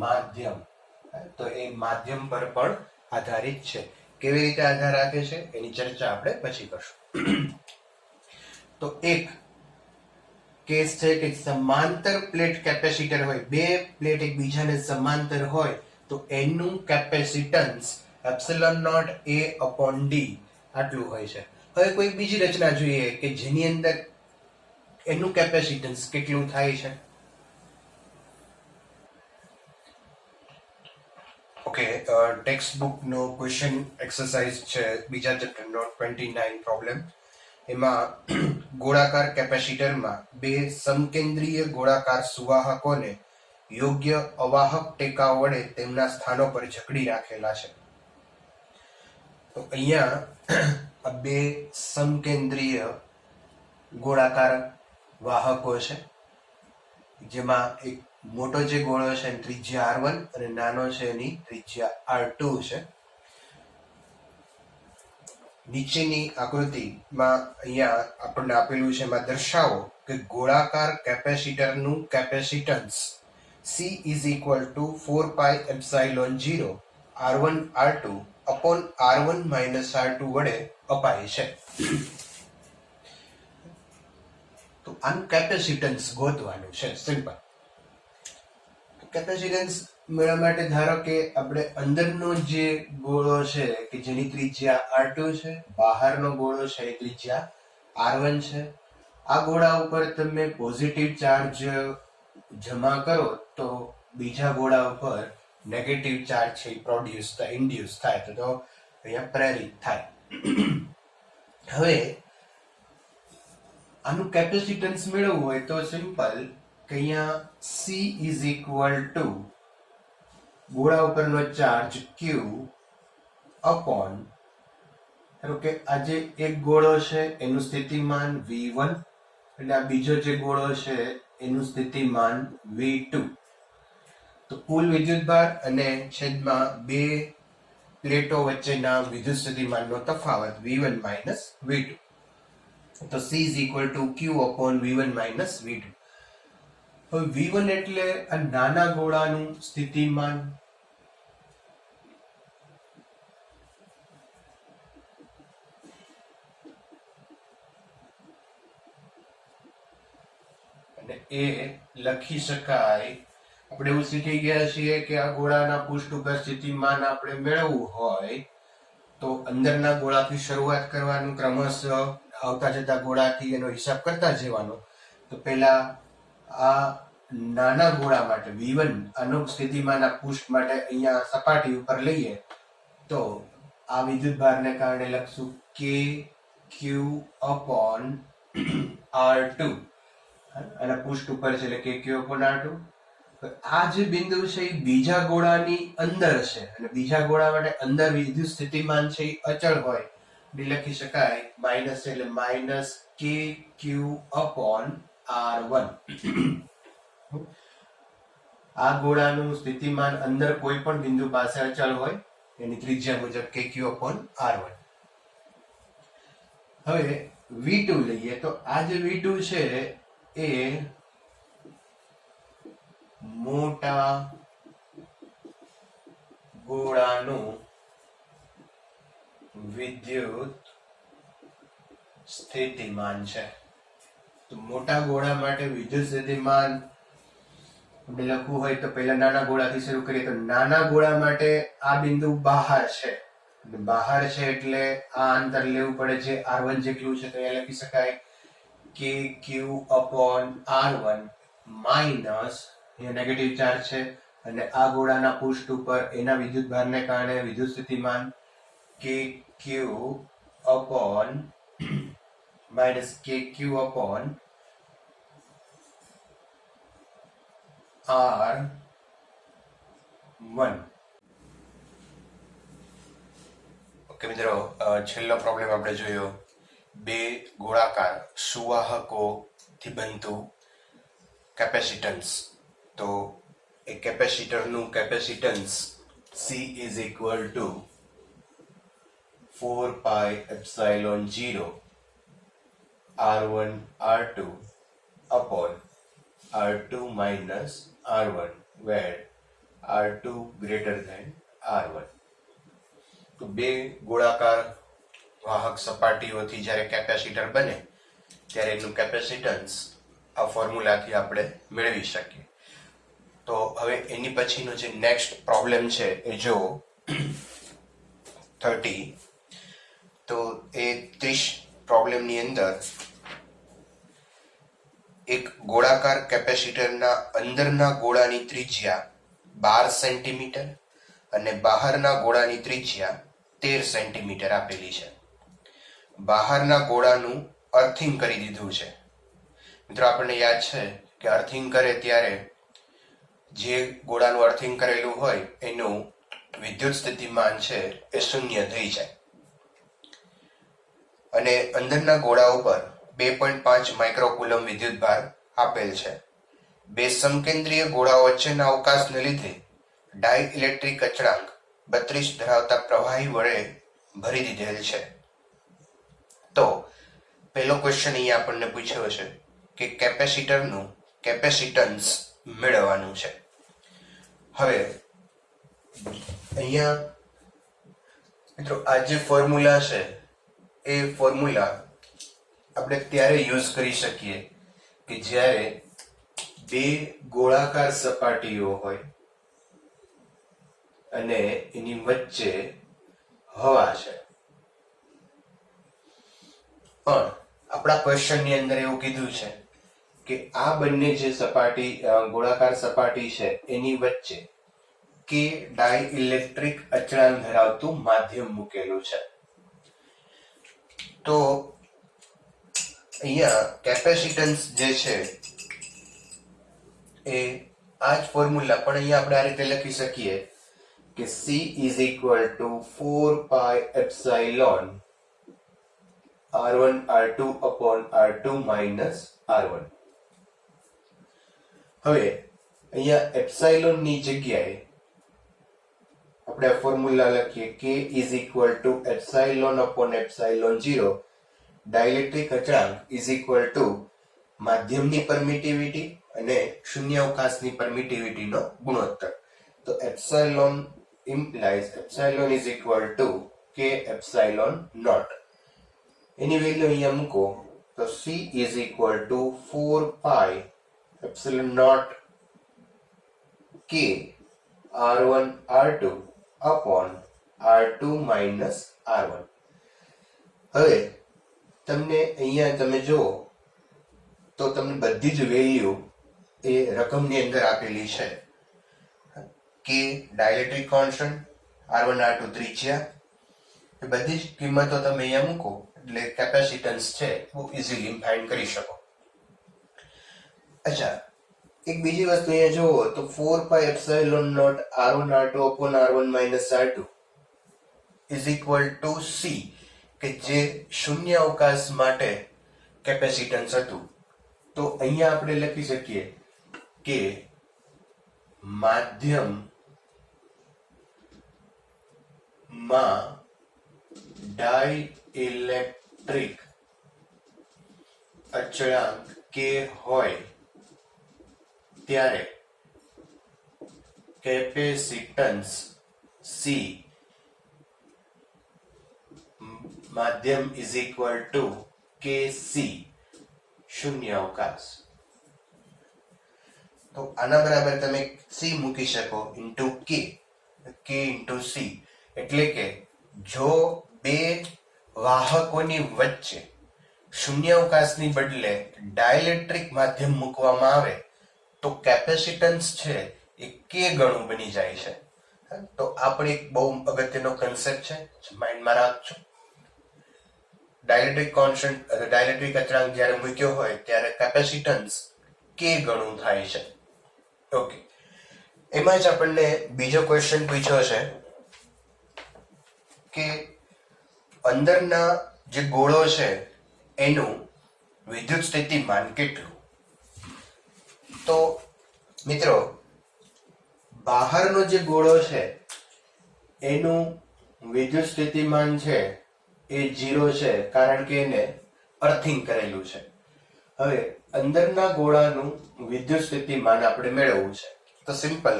માધ્યમ, તો એ માધ્યમ પર પણ આધારિત છે. કેવી રીતે આધાર રાખે છે એની ચર્ચા આપણે પછી કરશું. તો એક કેસ છે કે સમાંતર પ્લેટ કેપેસિટર હોય, બે પ્લેટ એકબીજાને સમાંતર હોય તો એનું capacitance epsilon naught A upon D આટલું હોય છે. હવે કોઈ બીજી રચના જોઈએ કે જેની અંદર એનું કેપેસિટન્સ કેટલું થાય છે. ઓકે, ટેક્સ્ટ બુક નો ક્વેશ્ચન એક્સરસાઇઝ છે બીજા ચેપ્ટરનો 29 પ્રોબ્લેમ. એમાં ગોળાકાર કેપેસિટરમાં બે સમકેન્દ્રીય ગોળાકાર સુવાહકોને યોગ્ય અવાહક ટેકાઓ વડે તેમના સ્થાનો પર જકડી રાખેલા છે. તો અહીંયા આ બે સમકેન્દ્રીય ગોળાકાર વાહકો છે, જેમાં એક મોટો જે ગોળો છે એની ત્રિજ્યા R1 અને નાનો છે એની ત્રિજ્યા R2 છે. નીચેની આકૃતિમાં અહીંયા આપણને આપેલું છે, એમાં દર્શાવો કે ગોળાકાર કેપેસિટરનું capacitance C is equal to 4 pi epsilon 0 R1 R2 upon R1 minus R2 વડે અપાય છે. તો આનું કેપેસિટન્સ ગોતવાનું છે. સિમ્પલ. કેપેસિટન્સ મેળવવા માટે ધારો કે આપણે અંદરનો જે ગોળો છે કે જેની ત્રિજ્યા R2 છે, બહારનો ગોળો છે એ ત્રિજ્યા R1 છે. આ ગોળા ઉપર તમે પોઝિટિવ ચાર્જ જમા કરો તો બીજા ગોળા ઉપર નેગેટિવ ચાર્જ છે ઇન્ડ્યુસ થાય, તો અહીંયા પ્રેરિત થાય. હવે આનું કેપેસિટન્સ મેળવવું હોય તો સિમ્પલ કે અહીંયા C is equal to ગોળા ઉપરનો ચાર્જ Q upon, ધારો કે આ જે એક ગોળો છે એનું સ્થિતિમાન V1 અને આ બીજો જે ગોળો છે એનું સ્થિતિમાન V2. તો કુલ વિદ્યુતભાર અને છેદમાં બે પ્લેટો વચ્ચેના વિદ્યુત સ્થિતિમાનનો તફાવત V1 minus V2. તો C is equal to Q upon V1 minus V2. હવે V1 એટલે આ નાના ગોળાનું સ્થિતિમાન, અને એ લખી શકાય, આપણે એવું શીખી ગયા છીએ કે આ ગોળાના પૃષ્ઠ ઉપર સ્થિતિમાન આપણે મેળવવું હોય તો અંદરના ગોળાથી શરૂઆત કરવાનું, ક્રમશઃ આવતા જતા ગોળાથી એનો હિસાબ કરતા જવાનો. તો પહેલા આ નાના ગોળા માટે V1 આનું સ્થિતિમાન આ પૃષ્ઠ માટે અહીંયા સપાટી ઉપર લઈએ તો આ વિદ્યુતભારને કારણે લખશું K Q upon R2 અને પૃષ્ઠ ઉપર છે એટલે K Q upon R2. આ જે બિંદુ છે એ બીજા ગોળાની અંદર છે અને બીજા ગોળા માટે અંદર વિદ્યુત સ્થિતિમાન છે એ અચળ હોય એટલે લખી શકાય માઇનસ એટલે minus K Q upon R1. આ ગોળાનું સ્થિતિમાન અંદર કોઈ પણ બિંદુ પાસે અચળ હોય એની ત્રિજ્યા મુજબ KQ upon R1. હવે V2 લઈએ તો આ જે V2 છે એ મોટા ગોળાનું વિદ્યુત સ્થિતિમાન છે. તો મોટા ગોળા માટે વિદ્યુત સ્થિતિમાન આપણે લખવું હોય તો પહેલા નાના ગોળાથી શરૂ કરીએ તો નાના ગોળા માટે આ બિંદુ બહાર છે અને બહાર છે એટલે આ અંતર લેવું પડે છે r1 જેટલું છે, તો અહીંયા લખી શકાય kq upon r1 માઇનસ અહીંયા નેગેટિવ ચાર્જ છે અને આ ગોળાના પૃષ્ઠ ઉપર એના વિદ્યુત ભારને કારણે વિદ્યુત સ્થિતિમાન kq upon minus kq upon r1. Okay મિત્રો, છેલ્લો પ્રોબ્લેમ આપણે જોયો. બે ગોળાકાર સુવાહકોથી બનતું કેપેસિટન્સ. તો એ કેપેસિટરનું capacitance C is equal to 4 pi epsilon 0 R1 R2 upon R2 minus R1 where R2 greater than R1. તો બે ગોળાકાર વાહક સપાટીઓથી જ્યારે કેપેસિટર બને ત્યારે એનું કેપેસિટન્સ આ ફોર્મ્યુલાથી આપણે મેળવી શકીએ. તો હવે એની પછીનો જે નેક્સ્ટ પ્રોબ્લેમ છે એ જો 30. તો એ 30 પ્રોબ્લેમની અંદર એક ગોળાકાર કેપેસિટરના અંદરના ગોળાની ત્રિજ્યા 12 સેન્ટીમીટર અને બહારના ગોળાની ત્રિજ્યા 13 સેન્ટીમીટર આપેલી છે. બહારના ગોળાનું અર્થિંગ કરી દીધું છે. મિત્રો, આપણને યાદ છે કે અર્થિંગ કરે ત્યારે જે ગોળાનું અર્થિંગ કરેલું હોય એનું વિદ્યુત સ્થિતિમાન છે એ શૂન્ય થઈ જાય. અને અંદરના ગોળા ઉપર 2.5 માઇક્રોકુલમ વિદ્યુત ભાર આપેલ છે. બે સમકેન્દ્રીય ગોળાઓ વચ્ચેના અવકાશને લીધે ડાઇઇલેક્ટ્રિક અચળાંક 32 ધરાવતા પ્રવાહી વડે ભરી દીધેલ છે. તો પહેલો ક્વેશ્ચન અહીંયા આપણને પૂછ્યો છે કે કેપેસિટરનું કેપેસિટન્સ મેળવવાનું છે. હવે અહીંયા મિત્રો આ જે ફોર્મ્યુલા છે એ ફોર્મ્યુલા આપણે ત્યારે યુઝ કરી શકીએ કે જ્યારે બે ગોળાકાર સપાટીઓ હોય અને એની વચ્ચે હવા છે. પણ આપણા ક્વેશ્ચનની અંદર એવું કીધું છે કે આ બંને જે સપાટી ગોળાકાર સપાટી છે એની વચ્ચે કે ડાઇઇલેક્ટ્રિક અચળાંક ધરાવતું માધ્યમ મૂકેલું છે. તો અહીંયા કેપેસિટન્સ જે છે એ આ જ ફોર્મ્યુલા પણ અહીંયા આપણે આ રીતે લખી શકીએ કે C is equal to 4 pi epsilon R1 R2 upon R2 minus R1. હવે અહીંયા એપ્સાઇલોન ની જગ્યાએ આપણે ફોર્મ્યુલા લખીએ K is equal to epsilon upon epsilon 0 dielectric અચળાંક is equal to માધ્યમની પરમિટિવિટી અને શૂન્યાવકાશની પરમિટિવિટીનો ગુણોત્તર. તો epsilon implies epsilon is equal to K epsilon naught. Any value અહીંયા મૂકો તો C is equal to 4 pi epsilon naught K R1 R2 upon R2 minus R1. હવે તમને અહીંયા તમે જુઓ તો તમને બધી જ વેલ્યુ એ રકમની અંદર આપેલી છે. કે ડાઇલેક્ટ્રિક કોન્સ્ટન્ટ, R1 R2 ત્રિજ્યા, એ બધી જ કિંમતો તમે અહીંયા મૂકો એટલે કેપેસિટન્સ છે બહુ ઇઝીલી ફાઇન્ડ કરી શકો. અચ્છા, એક બીજી વસ્તુ અહીંયા જુઓ તો 4 pi epsilon naught R1 R2 upon R1 minus R2 is equal to C, કે જે શૂન્ય અવકાશ માટે કેપેસિટન્સ હતું. તો અહીંયા આપણે લખી શકીએ કે માધ્યમ માં ડાઇઇલેક્ટ્રિક અચળાંક કે હોય ત્યારે કેપેસિટન્સ C માધ્યમ is equal to KC શૂન્ય અવકાશ. તો આના બરાબર તમે C મૂકી શકો into K, K into C, એટલે કે જો બે વાહકોની વચ્ચે શૂન્યાવકાશની બદલે ડાયલેક્ટ્રિક માધ્યમ મૂકવામાં આવે તો કેપેસિટન્સ છે એ કે ગણું બની જાય છે. તો આ પણ એક બહુ અગત્યનો કન્સેપ્ટ છે, માઇન્ડમાં રાખજો. ડાયલેક્ટ્રિક કોન્સ્ટન્ટ ડાયલેક્ટ્રિક અચળાંક જ્યારે મૂક્યો હોય ત્યારે કેપેસિટન્સ કે ગણું થાય છે. ઓકે, એમાં જ આપણને બીજો ક્વેશ્ચન પૂછ્યો છે કે અંદરના જે ગોળો છે એનું વિદ્યુત સ્થિતિમાન કેટલું. તો મિત્રો, બહારનો જે ગોળો છે એનું વિદ્યુત સ્થિતિમાન છે એ 0 છે, કારણ કે એને અર્થિંગ કરેલું છે. હવે અંદરના ગોળાનું વિદ્યુત સ્થિતિમાન આપણે મેળવવું છે, તો સિમ્પલ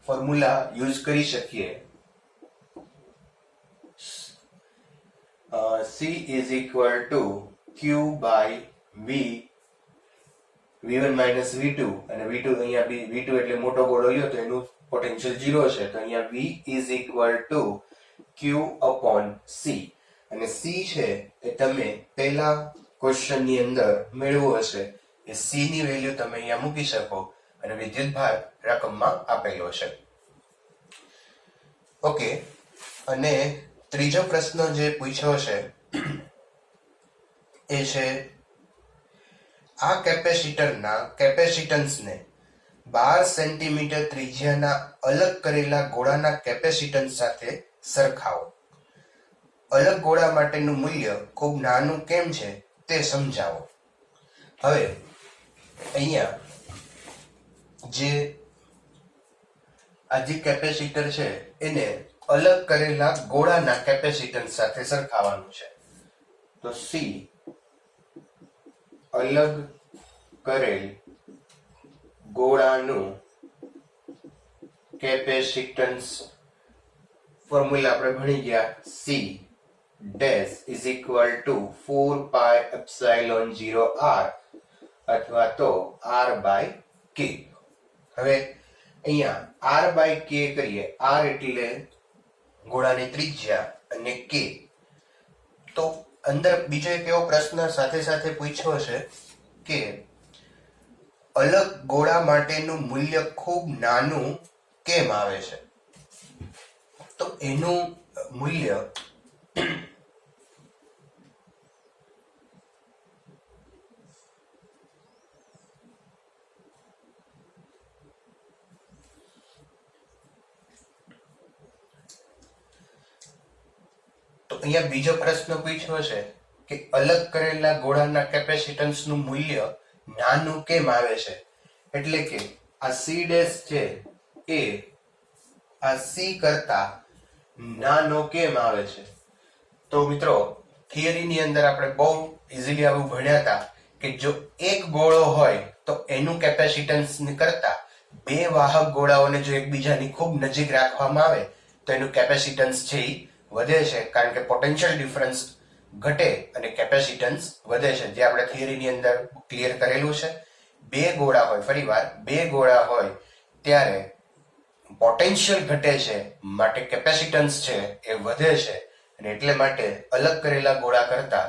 ફોર્મ્યુલા યુઝ કરી શકીએ. C is equal to Q by V, V1 minus V2, અને V2 અહીંયા V2 એટલે મોટો ગોળો લ્યો તો એનું પોટેન્શિયલ 0 છે, તો અહીંયા V is equal to Q upon C, અને C છે એ તમે પહેલા ક્વેશ્ચન ની અંદર મેળવ્યો હશે, એ C ની વેલ્યુ તમે અહીંયા મૂકી શકો અને વિદ્યુતભાર રકમમાં આપેલો છે. ઓકે, અને ત્રીજો પ્રશ્ન જે પૂછ્યો છે એ છે આ કેપેસિટરના કેપેસિટન્સને 12 સેન્ટીમીટર ત્રિજ્યાના અલગ કરેલા ગોળાના કેપેસિટન્સ સાથે સરખાવો. અલગ ગોળા માટેનું મૂલ્ય ખૂબ નાનું કેમ છે તે સમજાવો. હવે અહીંયા જે કેપેસિટર છે એને અલગ કરેલા ગોળાના કેપેસિટન્સ સાથે સરખાવવાનું છે. તો C અલગ કરેલ ગોળાનું કેપેસિટન્સ, ફોર્મ્યુલા આપણે ભણી ગયા, C dash is equal two 4 pi epsilon 0 r અથવા તો r બાય k. હવે અહીંયા r બાય k કરીએ, r એટલે ગોળાની ત્રિજ્યા અને k. તો અંદર બીજો એક એવો પ્રશ્ન સાથે સાથે પૂછ્યો છે કે અલગ ગોળા માટેનું મૂલ્ય ખૂબ નાનું કેમ આવે છે. તો એનું મૂલ્ય અહીંયા બીજો પ્રશ્ન પૂછ્યો છે કે અલગ કરેલા ગોળાના કેપેસિટન્સનું મૂલ્ય નાનું કેમ આવે છે, એટલે કે આ C ડેશ છે એ આ C કરતા નાનો કેમ આવે છે. તો મિત્રો, થિયરીની અંદર આપણે બહુ ઇઝીલી આવું ભણ્યા હતા કે જો એક ગોળો હોય તો એનું કેપેસિટન્સ કરતા બે વાહક ગોળાઓને જો એકબીજાની ખૂબ નજીક રાખવામાં આવે તો એનું કેપેસિટન્સ છે એ વધે છે, કારણ કે પોટેન્શિયલ ડિફરન્સ ઘટે અને કેપેસિટન્સ વધે છે, જે આપણે થિયરીની અંદર ક્લિયર કરેલું છે. બે ગોળા હોય, ફરીવાર બે ગોળા હોય ત્યારે પોટેન્શિયલ ઘટે છે, માટે કેપેસિટન્સ છે એ વધે છે, અને એટલે માટે અલગ કરેલા ગોળા કરતા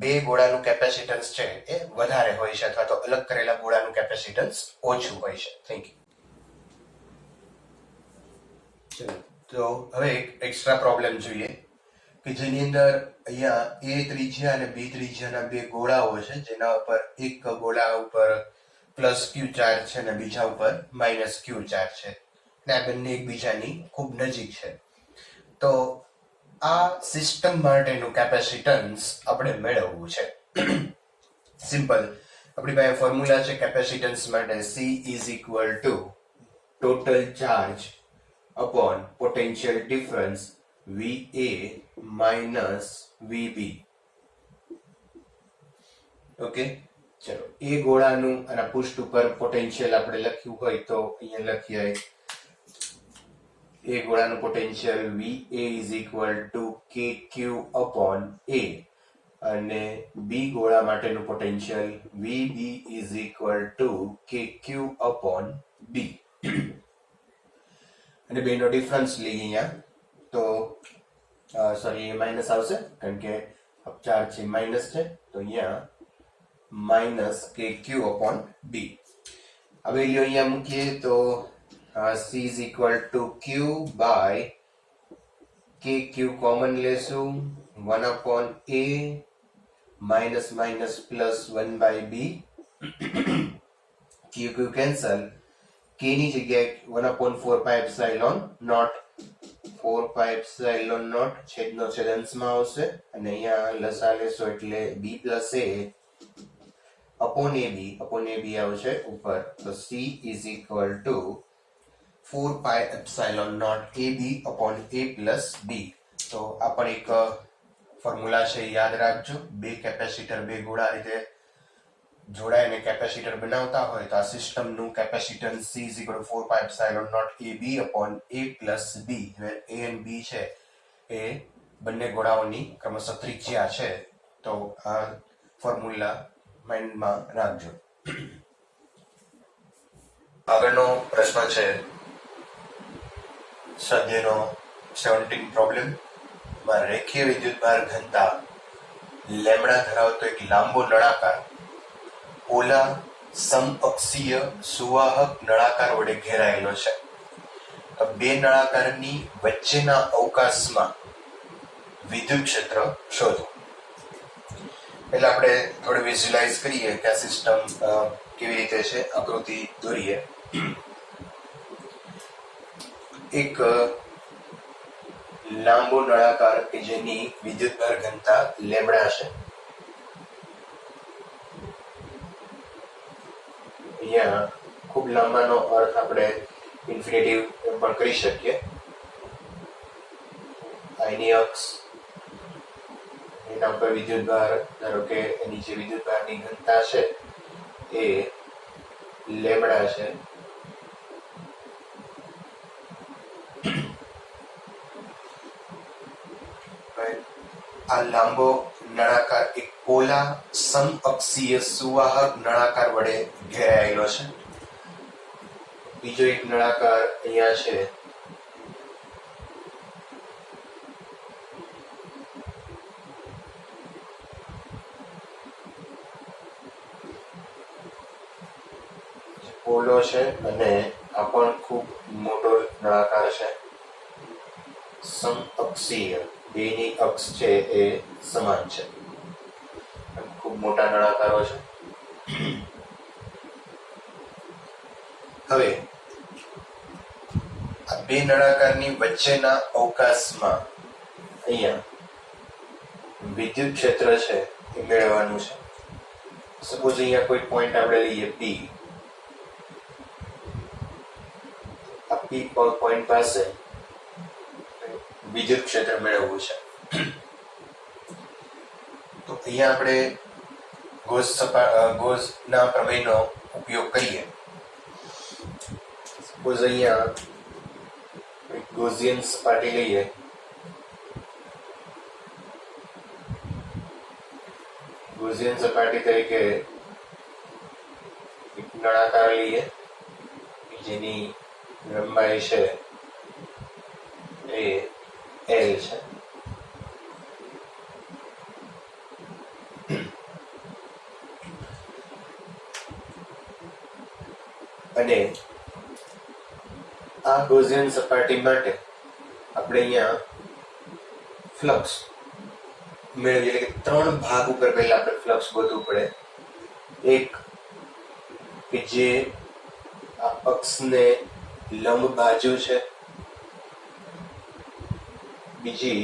બે ગોળાનું કેપેસિટન્સ છે એ વધારે હોય છે, અથવા તો અલગ કરેલા ગોળાનું કેપેસિટન્સ ઓછું હોય છે. Thank you. તો હવે એક એક્સ્ટ્રા પ્રોબ્લેમ જોઈએ કે જેની અંદર અહીંયા A ત્રિજ્યા અને B ત્રિજ્યાના બે ગોળાઓ છે, જેના ઉપર એક ગોળા ઉપર પ્લસ Q ચાર્જ છે અને બીજા ઉપર માઇનસ Q ચાર્જ છે, અને આ બંને એકબીજાની ખૂબ નજીક છે. તો આ સિસ્ટમ માટેનું કેપેસિટન્સ આપણે મેળવવું છે. સિમ્પલ, આપણી પાસે ફોર્મ્યુલા છે કેપેસિટન્સ માટે, C is equal two total charge upon potential difference VA minus VB. Okay, ચલો એ ગોળાનું અને પૃષ્ઠ ઉપર પોટેન્શિયલ આપણે લખ્યું હોય તો અહીંયા લખીએ એ ગોળાનું potential VA is equal to KQ upon A, અને B ગોળા માટેનું potential VB is equal to KQ upon B. અને બેનો ડિફરન્સ લઈએ અહીંયા, તો સોરી એ માઇનસ આવશે કારણ કે ચાર્જ છે માઇનસ છે, તો અહીંયા માઇનસ કે ક્યુ અપોન બી. હવે અહીંયા મૂકીએ તો C is equal to Q by K. Q common લેશું 1 upon A minus minus plus 1 by B. Q Q cancel. K ની જગ્યાએ 1 upon 4 pi epsilon naught 4 pi epsilon naught છેદનો છેદ અંશમાં આવશે અને અહીંયા લસા લેશો એટલે B plus A upon AB આવશે ઉપર, તો C is equal to 4 pi epsilon naught AB upon A plus B. તો આ પણ એક ફોર્મ્યુલા છે, યાદ રાખજો. બે કેપેસિટર બે ગોળા રીતે જોડાઈને કેપેસિટર બનાવતા હોય તો આ સિસ્ટમનું capacitance C is equal to 4 pi epsilon naught AB upon A plus B. A and B છે એ બંને ગોળાઓની ક્રમશઃ ત્રિજ્યા છે, તો આ ફોર્મ્યુલા માઇન્ડમાં રાખજો. આગળનો પ્રશ્ન છે સ્વાધ્યાયનો 17 પ્રોબ્લેમ માં રેખીય વિદ્યુતભાર ઘનતા લેમ્ડા ધરાવતો એક લાંબો નળાકાર પોલા સમઅક્ષીય સુવાહક નળાકાર વડે ઘેરાયેલો છે. બે નળાકારની વચ્ચેના અવકાશમાં વિદ્યુત ક્ષેત્ર શોધો. એટલે આપણે થોડું વિઝ્યુલાઇઝ કરીએ કે આ સિસ્ટમ કેવી રીતે છે, આકૃતિ દોરીએ. એક લાંબો નળાકાર કે જેની વિદ્યુતભાર ઘનતા લેમ્ડા છે. અહીંયા ખૂબ લાંબાનો અર્થ આપણે ઇન્ફિનિટિવ પણ કરી શકીએ. આની અક્ષ એના ઉપર વિદ્યુતભાર, ધારો કે એની જે વિદ્યુતભારની ઘનતા છે એ લેમ્ડા છે. આ લાંબો નળાકાર એક પોલા સમઅક્ષીય સુવાહક નળાકાર વડે ઘેરાયેલો છે. બીજો એક નળાકાર અહીંયા છે, પોલો છે અને આ પણ ખૂબ મોટો નળાકાર છે. સમઅક્ષીય, બેની અક્ષ છે એ સમાન છે, ખૂબ મોટા નળાકારો છે. હવે આ બે નળાકારની વચ્ચેના અવકાશમાં અહીંયા વિદ્યુત ક્ષેત્ર છે એ મેળવવાનું છે. સપોઝ અહીંયા કોઈ પોઈન્ટ આપણે લઈએ P. આ P પોઈન્ટ પાસે વિદ્યુત ક્ષેત્ર મેળવવું છે. તો અહીંયા આપણે ગોસના પ્રમેયનો ઉપયોગ કરીએ. સપોઝ અહીંયા ગોસિયન સપાટી લઈએ. ગોસિયન સપાટી તરીકે એક નળાકાર લઈએ જેની લંબાઈ છે એ L છે. અને આ ગોસિયન સપાટી માટે આપણે અહીંયા ફ્લક્સ મેળવીએ, એટલે કે ત્રણ ભાગ ઉપર પહેલા આપણે ફ્લક્સ ગોતવું પડે. એક કે જે આ અક્ષને લંબ બાજુ છે, બીજી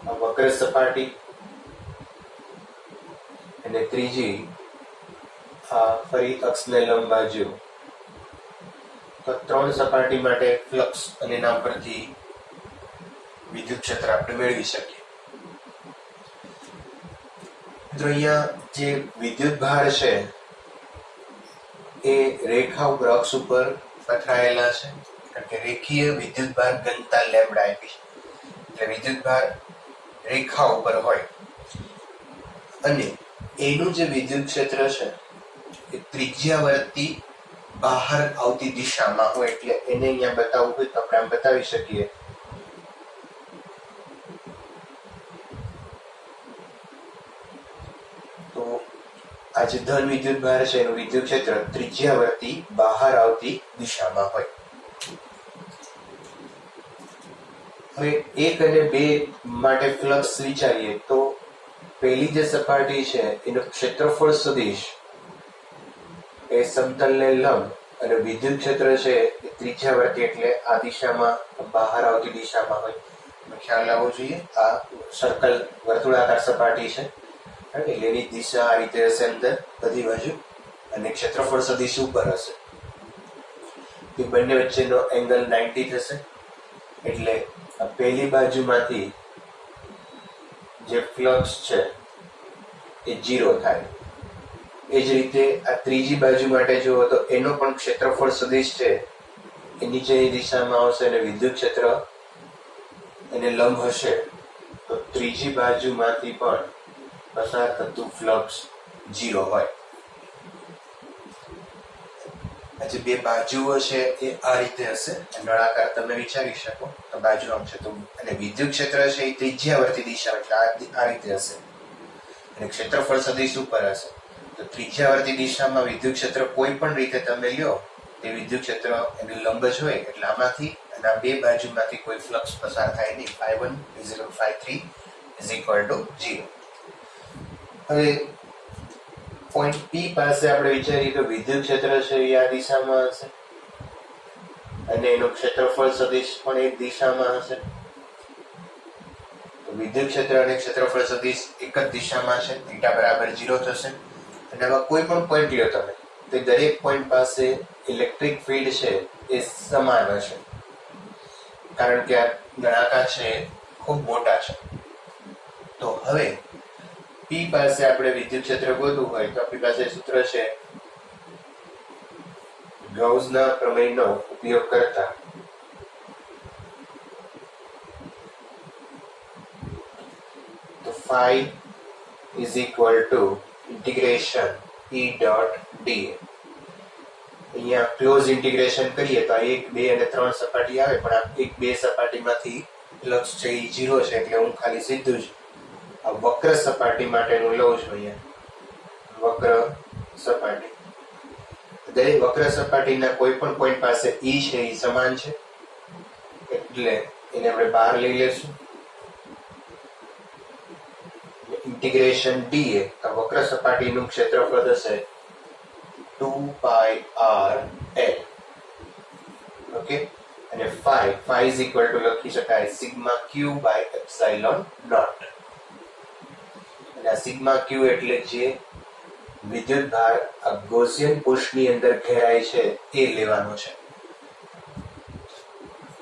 આ વક્ર સપાટી, અને ત્રીજી આ ફરી અક્ષને લંબ બાજુ. તો ત્રણ સપાટી માટે ફ્લક્સ અને એના પરથી વિદ્યુત ક્ષેત્ર આપણે મેળવી શકીએ. તો અહીંયા જે વિદ્યુત ભાર છે એ રેખા ઉપર અક્ષ ઉપર પથરાયેલા છે, કારણ કે રેખીય વિદ્યુત ભાર ઘનતા લેમ્ડા આપી છે, એટલે વિદ્યુત ભાર રેખા ઉપર હોય અને એનું જે વિદ્યુત ક્ષેત્ર છે એ ત્રિજ્યાવર્તી બહાર આવતી દિશામાં હોય. એટલે એને અહીંયા બતાવવું હોય તો આપણે આમ બતાવી શકીએ આ જે ધન વિદ્યુત ભાર છે એનું વિદ્યુત ક્ષેત્ર ત્રિજ્યાવર્તી બહાર આવતી દિશામાં હોય. હવે 1 અને 2 માટે ફ્લક્સ વિચારીએ તો પહેલી જે સપાટી છે એનું ક્ષેત્રફળ સદિશ એ સમતલને લંબ અને વિદ્યુત ક્ષેત્ર છે એ ત્રિજ્યાવર્તી એટલે આ દિશામાં બહાર આવતી દિશામાં હોય. ખ્યાલ આવવો જોઈએ. આ સર્કલ વર્તુળાકાર સપાટી છે એટલે એની દિશા આ રીતે હશે અંદર બધી બાજુ અને ક્ષેત્રફળ સદિશ ઉપર હશે. એ બંને વચ્ચેનો એંગલ 90 થશે એટલે આ પહેલી બાજુમાંથી જે ફ્લક્સ છે એ 0 થાય. એ જ રીતે આ ત્રીજી બાજુ માટે જુઓ તો એનો પણ ક્ષેત્રફળ સદિશ છે એ નીચેની દિશામાં આવશે અને વિદ્યુત ક્ષેત્ર એને લંબ હશે તો ત્રીજી બાજુમાંથી પણ પસાર થતું ફ્લક્સ 0 હોય. આજે બે બાજુઓ છે એ આ રીતે હશે. નળાકાર તમે વિચારી શકો તો બાજુ આમ છે તો અને વિદ્યુત ક્ષેત્ર છે એ ત્રિજ્યાવર્તી દિશા એટલે આ રીતે હશે અને ક્ષેત્રફળ સદિશ ઉપર હશે. તો ત્રિજ્યાવર્તી દિશામાં વિદ્યુત ક્ષેત્ર કોઈ પણ રીતે તમે લ્યો તે વિદ્યુત ક્ષેત્ર એની લંબ જ હોય એટલે આમાંથી અને આ બે બાજુમાંથી કોઈ ફ્લક્સ પસાર થાય નહીં. ϕ1 ϕ3 0. હવે પોઈન્ટ P પાસે આપણે વિચારીએ તો વિદ્યુત ક્ષેત્ર છે એ આ દિશામાં હશે અને એનું ક્ષેત્રફળ સદિશ પણ એક દિશામાં હશે. વિદ્યુત ક્ષેત્ર અને ક્ષેત્રફળ સદિશ એક જ દિશામાં છે. θ બરાબર 0 થશે અને આમાં કોઈ પણ પોઈન્ટ લ્યો તમે તો દરેક પોઈન્ટ પાસે ઇલેક્ટ્રિક ફિલ્ડ છે એ સમાન હશે કારણ કે આ નળાકાર છે ખૂબ મોટા છે. તો હવે P પાસે આપણે વિદ્યુત ક્ષેત્ર ગોતવું હોય તો આપણી પાસે સૂત્ર છે ગાઉસના પ્રમેયનો ઉપયોગ કરતા તો phi is equal to integration E dot dA. અહીંયા ક્લોઝ ઇન્ટિગ્રેશન કરીએ તો 1, 2 અને 3 સપાટી આવે પણ આ 1, 2 સપાટીમાંથી ફ્લક્સ છે એ 0 છે એટલે હું ખાલી સીધું જ આ વક્ર સપાટી માટેનું લઉં છું. અહીંયા વક્ર સપાટી દરેક વક્ર સપાટીના કોઈ પણ પોઈન્ટ પાસે E છે એ સમાન છે એટલે એને આપણે બહાર લઈ લેશું. ઇન્ટિગ્રેશન dA આ વક્ર સપાટીનું ક્ષેત્રફળ થશે 2πr L. ઓકે અને phi is equal to લખી શકાય sigma q by epsilon naught. અને આ સિગ્મા q એટલે જે વિદ્યુત ભાર આ ગૌસિયન પૃષ્ઠની અંદર ઘેરાય છે એ લેવાનો છે.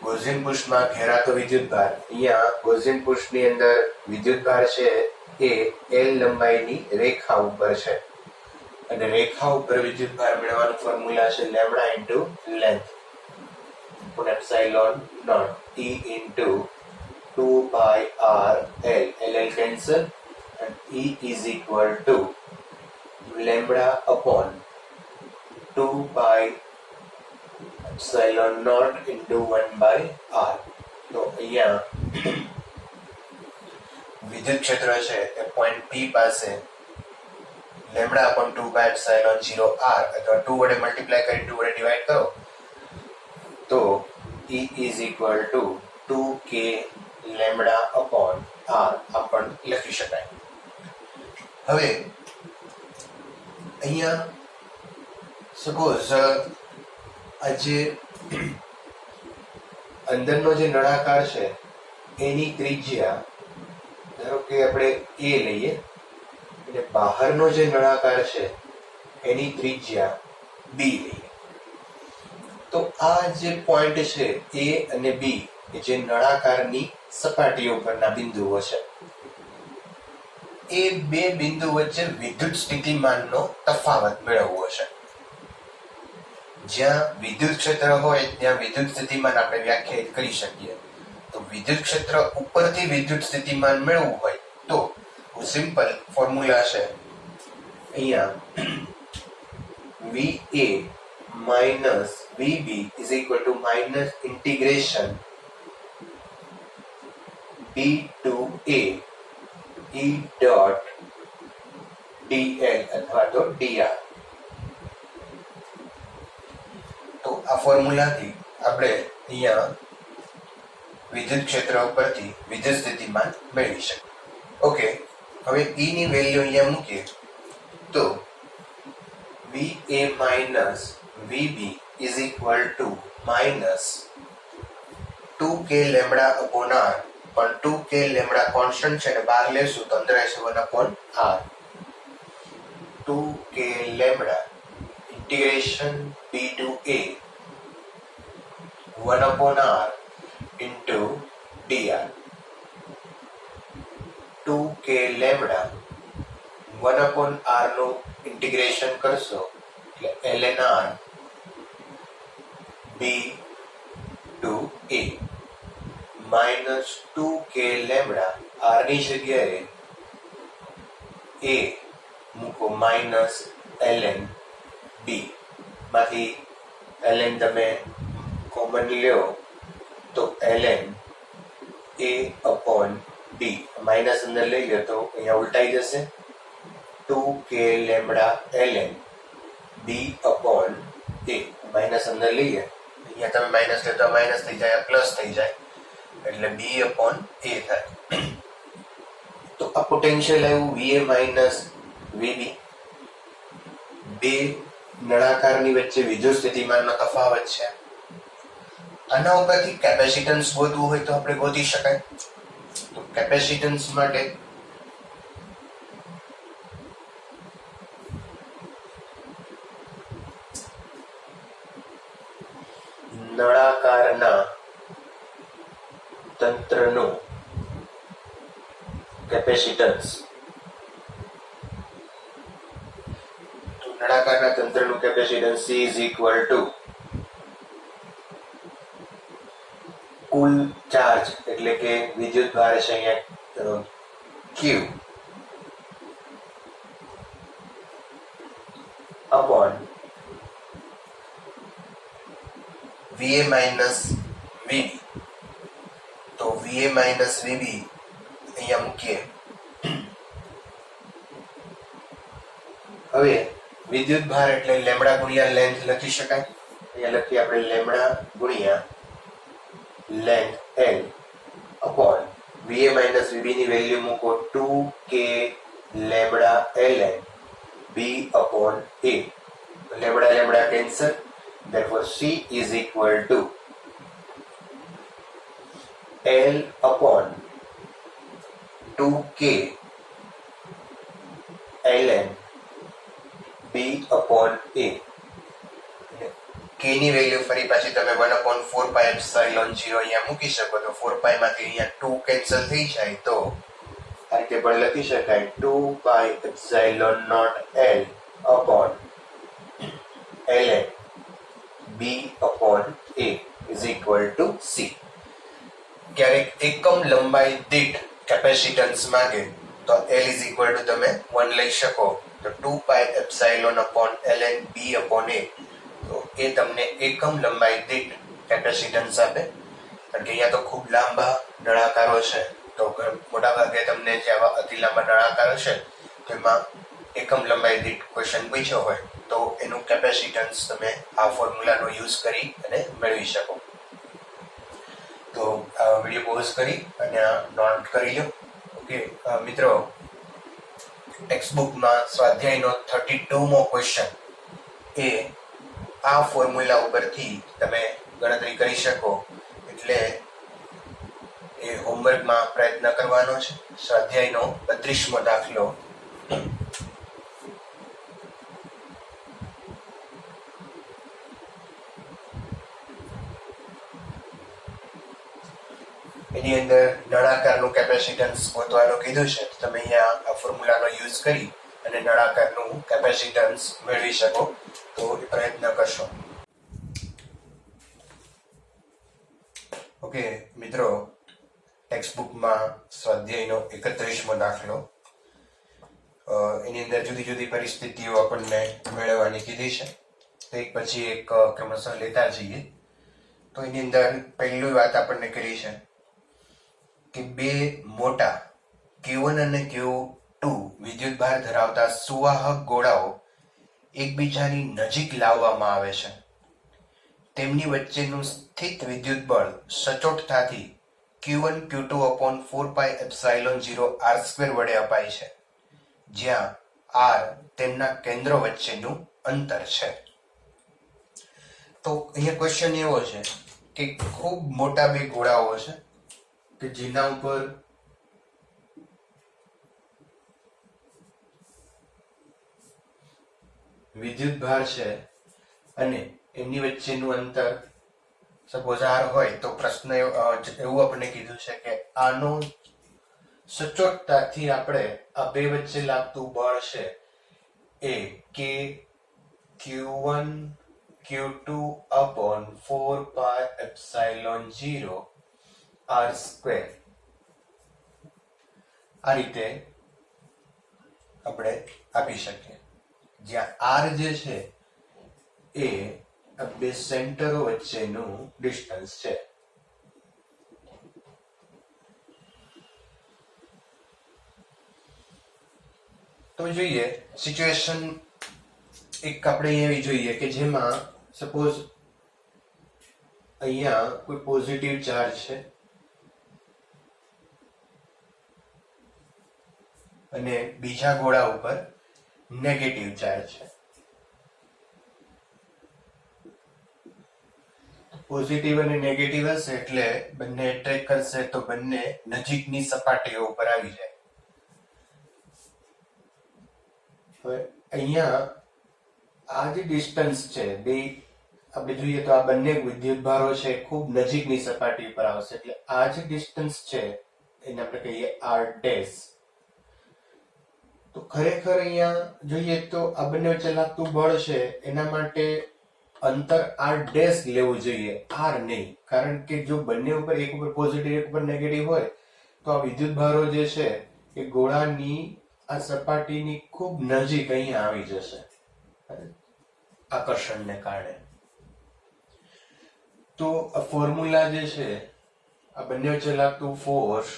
ગૌસિયન પૃષ્ઠમાં ઘેરાતો વિદ્યુત ભાર અહીંયા ગૌસિયન પૃષ્ઠની અંદર વિદ્યુત ભાર છે એ L લંબાઈની રેખા ઉપર છે અને રેખા ઉપર વિદ્યુત ભાર મેળવવાનું ફોર્મ્યુલા છે lambda into length upon epsilon naught E into 2πr L. L cancel and E is equal to lambda upon 2 by epsilon naught into 1 by r. તો અહીંયા વિદ્યુત ક્ષેત્ર છે એ પોઈન્ટ P પાસે lambda upon 2 by epsilon 0 r અથવા 2 વડે multiply કરી 2 વડે ડિવાઈડ કરો તો E is equal to 2k lambda upon r આપણ લખી શકાય. હવે અહીંયા સપોઝ આ જે અંદરનો જે નળાકાર છે એની ત્રિજ્યા ધારો કે આપણે A લઈએ અને બહારનો જે નળાકાર છે એની ત્રિજ્યા B લઈએ તો આ જે પોઈન્ટ છે A અને B જે નળાકારની સપાટીઓ પરના બિંદુઓ છે એ બે બિંદુ વચ્ચે વિદ્યુત સ્થિતિમાનનો તફાવત મેળવવો છે. જ્યાં વિદ્યુત ક્ષેત્ર હોય ત્યાં વિદ્યુત સ્થિતિમાન આપણે વ્યાખ્યાયિત કરી શકીએ. તો વિદ્યુત ક્ષેત્ર ઉપરથી વિદ્યુત સ્થિતિમાન મેળવવું હોય તો સિમ્પલ ફોર્મ્યુલા છે અહીંયા VA minus VB is equal to minus integration B to A E dot dl અથવા તો dr. તો આ ફોર્મ્યુલાથી આપણે અહીંયા વિદ્યુત ક્ષેત્ર ઉપરથી વિદ્યુત સ્થિતિમાન મેળવી શકીએ. ઓકે, હવે E ની વેલ્યુ અહીંયા મૂકીએ તો VA minus VB is equal to minus 2k lambda upon r. પણ 2k lambda કોન્સ્ટન્ટ છે ને બહાર લેશું તો અંદર આવશે 1 upon r. 2k lambda integration b to a 1 upon r into dr. 2k lambda 1 upon r નું ઇન્ટિગ્રેશન કરશો એટલે ln r b to a minus 2k lambda r ની જગ્યાએ a મૂકો minus ln b. માંથી ln તમે common લ્યો તો ln a upon b minus અંદર લઈ લો તો અહીંયા ઉલટાઈ જશે 2k lambda ln b upon a minus અંદર લઈએ અહીંયા તમે માઇનસ લે તો માઇનસ થઈ જાય પ્લસ થઈ જાય એટલે b upon a થાય. તો આ પોટેન્શિયલ આવ્યું VA માઇનસ VB. બે નળાકારની વચ્ચે વિદ્યુત સ્થિતિમાનનો તફાવત છે. આના ઉપરથી કેપેસિટન્સ ગોતવું હોય તો આપણે ગોતી શકાય. તો કેપેસિટન્સ માટે નળાકારના તંત્રનું કેપેસિટન્સ. તો નળાકારના તંત્રનું capacitance C is equal to કુલ ચાર્જ એટલે કે વિદ્યુત ભાર છે અહીંયા Q upon VA minus VB. તો VA minus VB અહીંયા મૂકીએ. હવે વિદ્યુત ભાર એટલે લેમ્બડા ગુણ્યા લેન્થ લખી શકાય. અહીંયા લખીએ આપણે લેમ્બડા ગુણ્યા length L upon VA minus VB ની વેલ્યુ મૂકો 2k lambda ln b upon a. Lambda lambda cancel. Therefore C is equal to L upon 2k ln b upon a. k ની value ફરી પાછી તમે 1 upon 4 pi epsilon 0 અહીંયા મૂકી શકો તો 4 pi માંથી અહીંયા 2 કેન્સલ થઈ જાય તો આ રીતે પણ લખી શકાય 2 pi epsilon naught L upon ln b upon a is equal to C. ક્યારેક એકમ લંબાઈ દીઠ કેપેસિટન્સ માંગે તો L is equal to તમે 1 લઈ શકો તો 2 pi epsilon upon ln b upon a. તો એ તમને એકમ લંબાઈ દીઠ કેપેસિટન્સ આપે. કારણ કે અહીંયા તો ખૂબ લાંબા નળાકારો છે તો મોટા ભાગે તમને જે આવા અતિ લાંબા નળાકારો છે તેમાં એકમ લંબાઈ દીઠ ક્વેશ્ચન પૂછ્યો હોય તો એનું કેપેસિટન્સ તમે આ ફોર્મ્યુલાનો યુઝ કરી અને મેળવી શકો. તો આ વિડીયો પોઝ કરી અને નોટ કરી લો. ઓકે મિત્રો, ટેક્સ્ટબુકમાં સ્વાધ્યાયનો 32મો ક્વેશ્ચન એ આ ફોર્મ્યુલા ઉપરથી તમે ગણતરી કરી શકો. એટલે એ હોમવર્કમાં પ્રયત્ન કરવાનો છે. સ્વાધ્યાયનો 32મો દાખલો. એની અંદર નળાકારનું કેપેસિટન્સ ગોતવાનું કીધું છે. તમે અહીંયા આ ફોર્મ્યુલાનો યુઝ કરી અને નળાકારનું કેપેસિટન્સ મેળવી શકો તો એ પ્રયત્ન કરશો. ઓકે મિત્રો, ટેક્સ્ટબુકમાં સ્વાધ્યાયનો 31મો દાખલો. એની અંદર જુદી જુદી પરિસ્થિતિઓ આપણને મેળવવાની કીધી છે. તો એક પછી એક ક્રમશઃ લેતા જઈએ. તો એની અંદર પહેલી વાત આપણને કરી છે કે બે મોટા Q1 અને Q2 વિદ્યુતભાર ધરાવતા સુવાહક ગોળાઓ એકબીજાની નજીક લાવવામાં આવે છે, તેમની વચ્ચેનું સ્થિત વિદ્યુત બળ સચોટતાથી Q1 Q2 upon 4πε0 r² વડે અપાય છે, જ્યાં r તેમના કેન્દ્રો વચ્ચેનું અંતર છે. તો અહીંયા ક્વેશ્ચન એવો છે કે ખૂબ મોટા બે ગોળાઓ છે કે જેના ઉપર વિદ્યુત ભાર છે અને એમની વચ્ચેનું અંતર સપોઝ r હોય તો પ્રશ્ન એવું આપણને કીધું છે કે આનો સચોટતાથી આપણે આ બે વચ્ચે લાગતું બળ છે એ કે Q1 Q2 upon 4πε0 r² આ રીતે આપણે આપી શકીએ, જ્યાં r જે છે એ બે સેન્ટરો વચ્ચેનું ડિસ્ટન્સ છે. તો જોઈએ સિચ્યુએશન એક આપણે એવી જોઈએ કે જેમાં સપોઝ અહીંયા કોઈ પોઝિટિવ ચાર્જ છે અને બીજા ગોળા ઉપર નેગેટિવ ચાર્જ છે. પોઝિટિવ અને નેગેટિવ હશે એટલે બંને એટ્રેક્ટ કરશે તો બંને નજીકની સપાટીઓ ઉપર આવી જાય. હવે અહીંયા આ જે ડિસ્ટન્સ છે બે આપણે જોઈએ તો આ બંને વિદ્યુતભારો છે ખૂબ નજીકની સપાટી પર આવશે, એટલે આ જે ડિસ્ટન્સ છે એને આપણે કહીએ r ડેશ. તો ખરેખર અહીંયા જોઈએ તો આ બંને વચ્ચે લાગતું બળ છે એના માટે અંતર r ડેશ લેવું જોઈએ, r નહીં, કારણ કે જો બંને ઉપર એક ઉપર પોઝિટિવ એક ઉપર નેગેટિવ હોય તો આ વિદ્યુતભારો જે છે એ ગોળાની આ સપાટીની ખૂબ નજીક અહીંયા આવી જશે આકર્ષણને કારણે. તો આ ફોર્મ્યુલા જે છે આ બંને વચ્ચે લાગતું force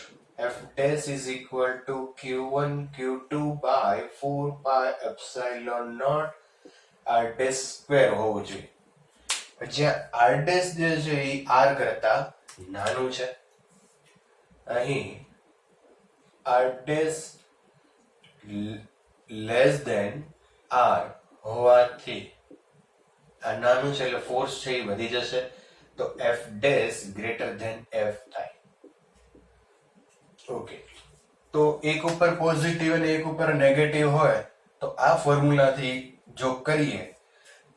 F dash is equal to Q1 Q2 by 4πε0 r dash square હોવું જોઈએ, જ્યાં r dash જે છે એ r કરતા નાનું છે. અહીં r dash less than r હોવાથી આ નાનું છે એટલે ફોર્સ છે એ વધી જશે, તો F dash greater than F થાય. ઓકે, તો એક ઉપર પોઝિટિવ અને એક ઉપર નેગેટિવ હોય તો આ ફોર્મ્યુલાથી જો કરીએ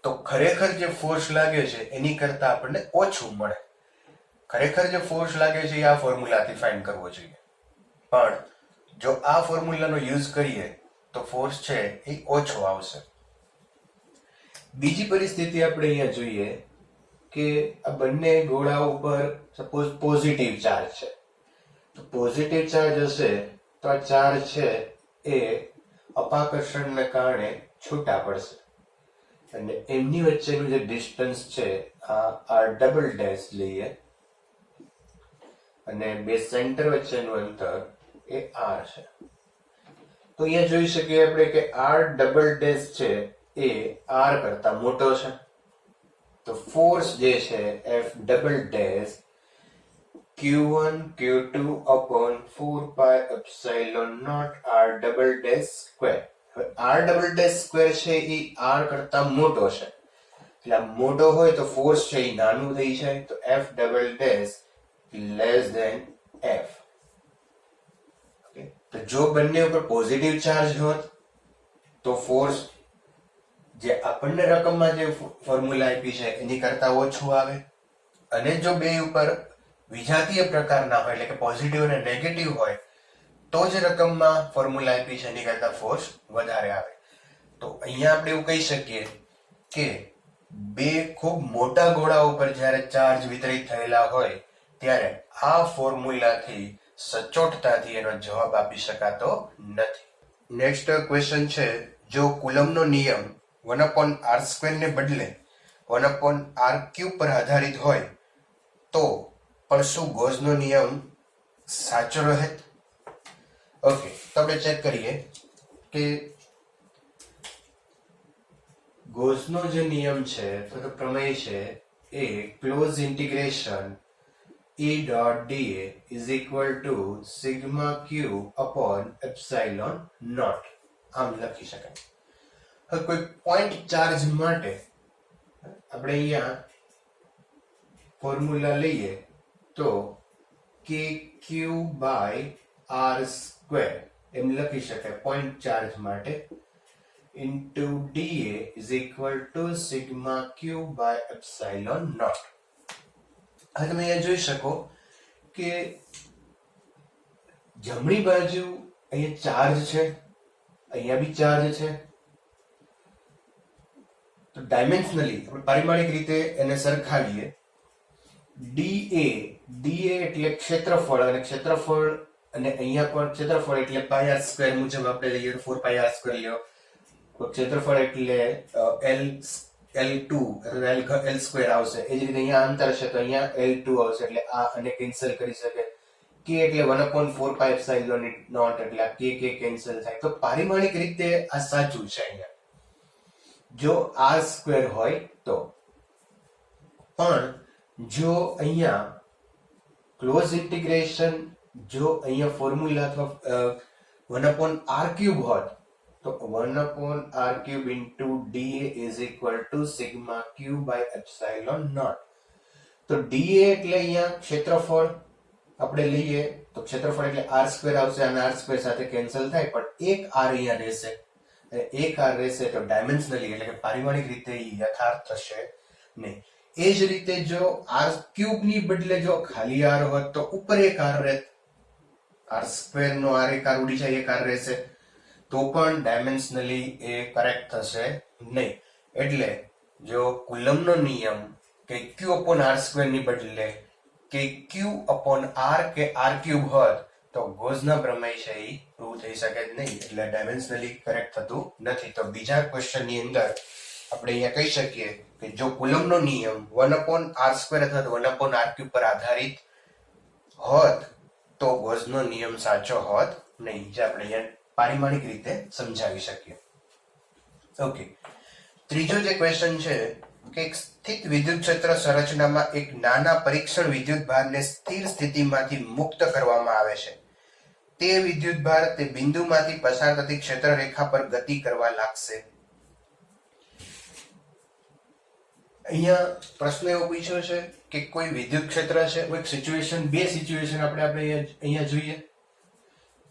તો ખરેખર જે ફોર્સ લાગે છે એની કરતા આપણને ઓછું મળે. ખરેખર જે ફોર્સ લાગે છે એ આ ફોર્મ્યુલાથી ફાઇન્ડ કરવો જોઈએ, પણ જો આ ફોર્મ્યુલાનો યુઝ કરીએ તો ફોર્સ છે એ ઓછો આવશે. બીજી પરિસ્થિતિ આપણે અહીંયા જોઈએ કે આ બંને ગોળા ઉપર સપોઝ પોઝિટિવ ચાર્જ છે, તો પોઝિટિવ ચાર્જ હશે તો આ ચાર્જ છે એ અપાકર્ષણને કારણે છૂટા પડશે અને એમની વચ્ચેનું જે ડિસ્ટન્સ છે આ r ડબલ ડેશ લઈએ અને બે સેન્ટર વચ્ચેનું અંતર એ r છે. તો અહીંયા જોઈ શકીએ આપણે કે r ડબલ ડેશ છે એ r કરતા મોટો છે, તો ફોર્સ જે છે F double dash Q1 Q2 upon 4πε0 r double dash square. હવે r ડબલ ડેશ સ્ક્વેર છે એ r કરતા મોટો છે, એટલે આ મોટો હોય તો ફોર્સ છે એ નાનું થઈ જાય, તો F double dash less than F. તો જો બંને ઉપર પોઝિટિવ ચાર્જ હોત તો ફોર્સ જે આપણને રકમમાં જે ફોર્મ્યુલા આપી છે એની કરતા ઓછું આવે, અને જો બે ઉપર વિજાતીય પ્રકારના હોય એટલે કે પોઝિટિવ અને નેગેટિવ હોય તો જે રકમમાં ફોર્મ્યુલા આપી છે એની કરતા ફોર્સ વધારે આવે. તો અહીંયા આપણે એવું કહી શકીએ કે બે ખૂબ મોટા ગોળા ઉપર જ્યારે ચાર્જ વિતરિત થયેલા હોય ત્યારે આ ફોર્મ્યુલાથી સચોટતાથી એનો જવાબ આપી શકાતો નથી. નેક્સ્ટ ક્વેશ્ચન છે, જો કુલમનો નિયમ 1/r² ને બદલે 1/r³ પર આધારિત હોય તો પણ શું ગોસનો નિયમ સાચો રહે? ઓકે, તો આપણે ચેક કરીએ કે ગોસનો જે નિયમ છે અથવા તો પ્રમેય છે એ close integration E dot dA is equal to sigma q upon epsilon naught આમ લખી શકાય. હવે કોઈ પોઈન્ટ ચાર્જ માટે આપણે અહીંયા ફોર્મ્યુલા લઈએ તો kq by r સ્ક્વેર એમ લખી શકાય પોઈન્ટ ચાર્જ માટે into dA is equal to sigma q by epsilon naught. હવે તમે અહીંયા જોઈ શકો કે જમણી બાજુ અહીંયા ચાર્જ છે, અહીંયા બી ચાર્જ છે, તો ડાયમેન્શનલી આપણે પારિમાણિક રીતે એને સરખાવીએ. dA એટલે ક્ષેત્રફળ અને ક્ષેત્રફળ અને અહીંયા પણ ક્ષેત્રફળ એટલે પાઈ આર સ્ક્વેર મુજબ આપણે લઈએ તો 4 પાઈ આર સ્ક્વેર લ્યો. ક્ષેત્રફળ એટલે L2 અથવા L સ્ક્વેર આવશે. એ જ રીતે અહીંયા અંતર છે તો અહીંયા L2 આવશે એટલે આ અને કેન્સલ કરી શકે. k એટલે 1/4 પાઈ એપ્સિલોન નોટ એટલે આ k કેન્સલ થાય. તો પારિમાણિક રીતે આ સાચું છે અહીંયા જો r સ્ક્વેર હોય તો. પણ જો અહીંયા ક્લોઝ ઇન્ટિગ્રેશન જો અહીંયા ફોર્મ્યુલા અથવા 1/r³ હોત તો 1/r³ into dA is equal to sigma q by epsilon naught. તો dA એટલે અહીંયા ક્ષેત્રફળ આપણે લઈએ તો ક્ષેત્રફળ એટલે r સ્ક્વેર આવશે અને r સ્ક્વેર સાથે કેન્સલ થાય પણ એક r અહીંયા રહેશે અને એક r રહેશે તો ડાયમેન્શનલી એટલે કે પારિમાણિક રીતે યથાર્થ થશે નહીં. એ જ રીતે જો r³ ની બદલે જો ખાલી r હોત તો ઉપર એક r રહેત, r સ્ક્વેર નો r એક r ઉડી જાય એક r રહેશે તો પણ ડાયમેન્શનલી એ કરેક્ટ થશે નહીં. એટલે જો કુલમનો નિયમ કે q upon r સ્ક્વેર ની બદલે કે q upon r કે r³ હોત તો ગોસના પ્રમેય છે એ પ્રૂવ થઈ શકે જ નહીં. એટલે ડાયમેન્શનલી કરેક્ટ થતું નથી. તો બીજા ક્વેશ્ચન ની અંદર આપણે અહીંયા કહી શકીએ કે જો કુલમનો નિયમ 1/r² અથવા તો 1/r³ પર આધારિત હોત તો ગોસનો નિયમ સાચો હોત નહીં, જે આપણે અહીંયા પારિમાણિક રીતે સમજાવી શકીએ. ઓકે, ત્રીજો જે ક્વેશ્ચન છે કે એક સ્થિત વિદ્યુત ક્ષેત્ર સંરચનામાં એક નાના પરીક્ષણ વિદ્યુત ભારને સ્થિર સ્થિતિમાંથી મુક્ત કરવામાં આવે છે. તે વિદ્યુત ભાર તે બિંદુમાંથી પસાર થતી ક્ષેત્ર રેખા પર ગતિ કરવા લાગશે. અહીંયા પ્રશ્ન એવો પૂછ્યો છે કે કોઈ વિદ્યુત ક્ષેત્ર છે, કોઈ સિચ્યુએશન, બે સિચ્યુએશન આપણે અહીંયા જોઈએ.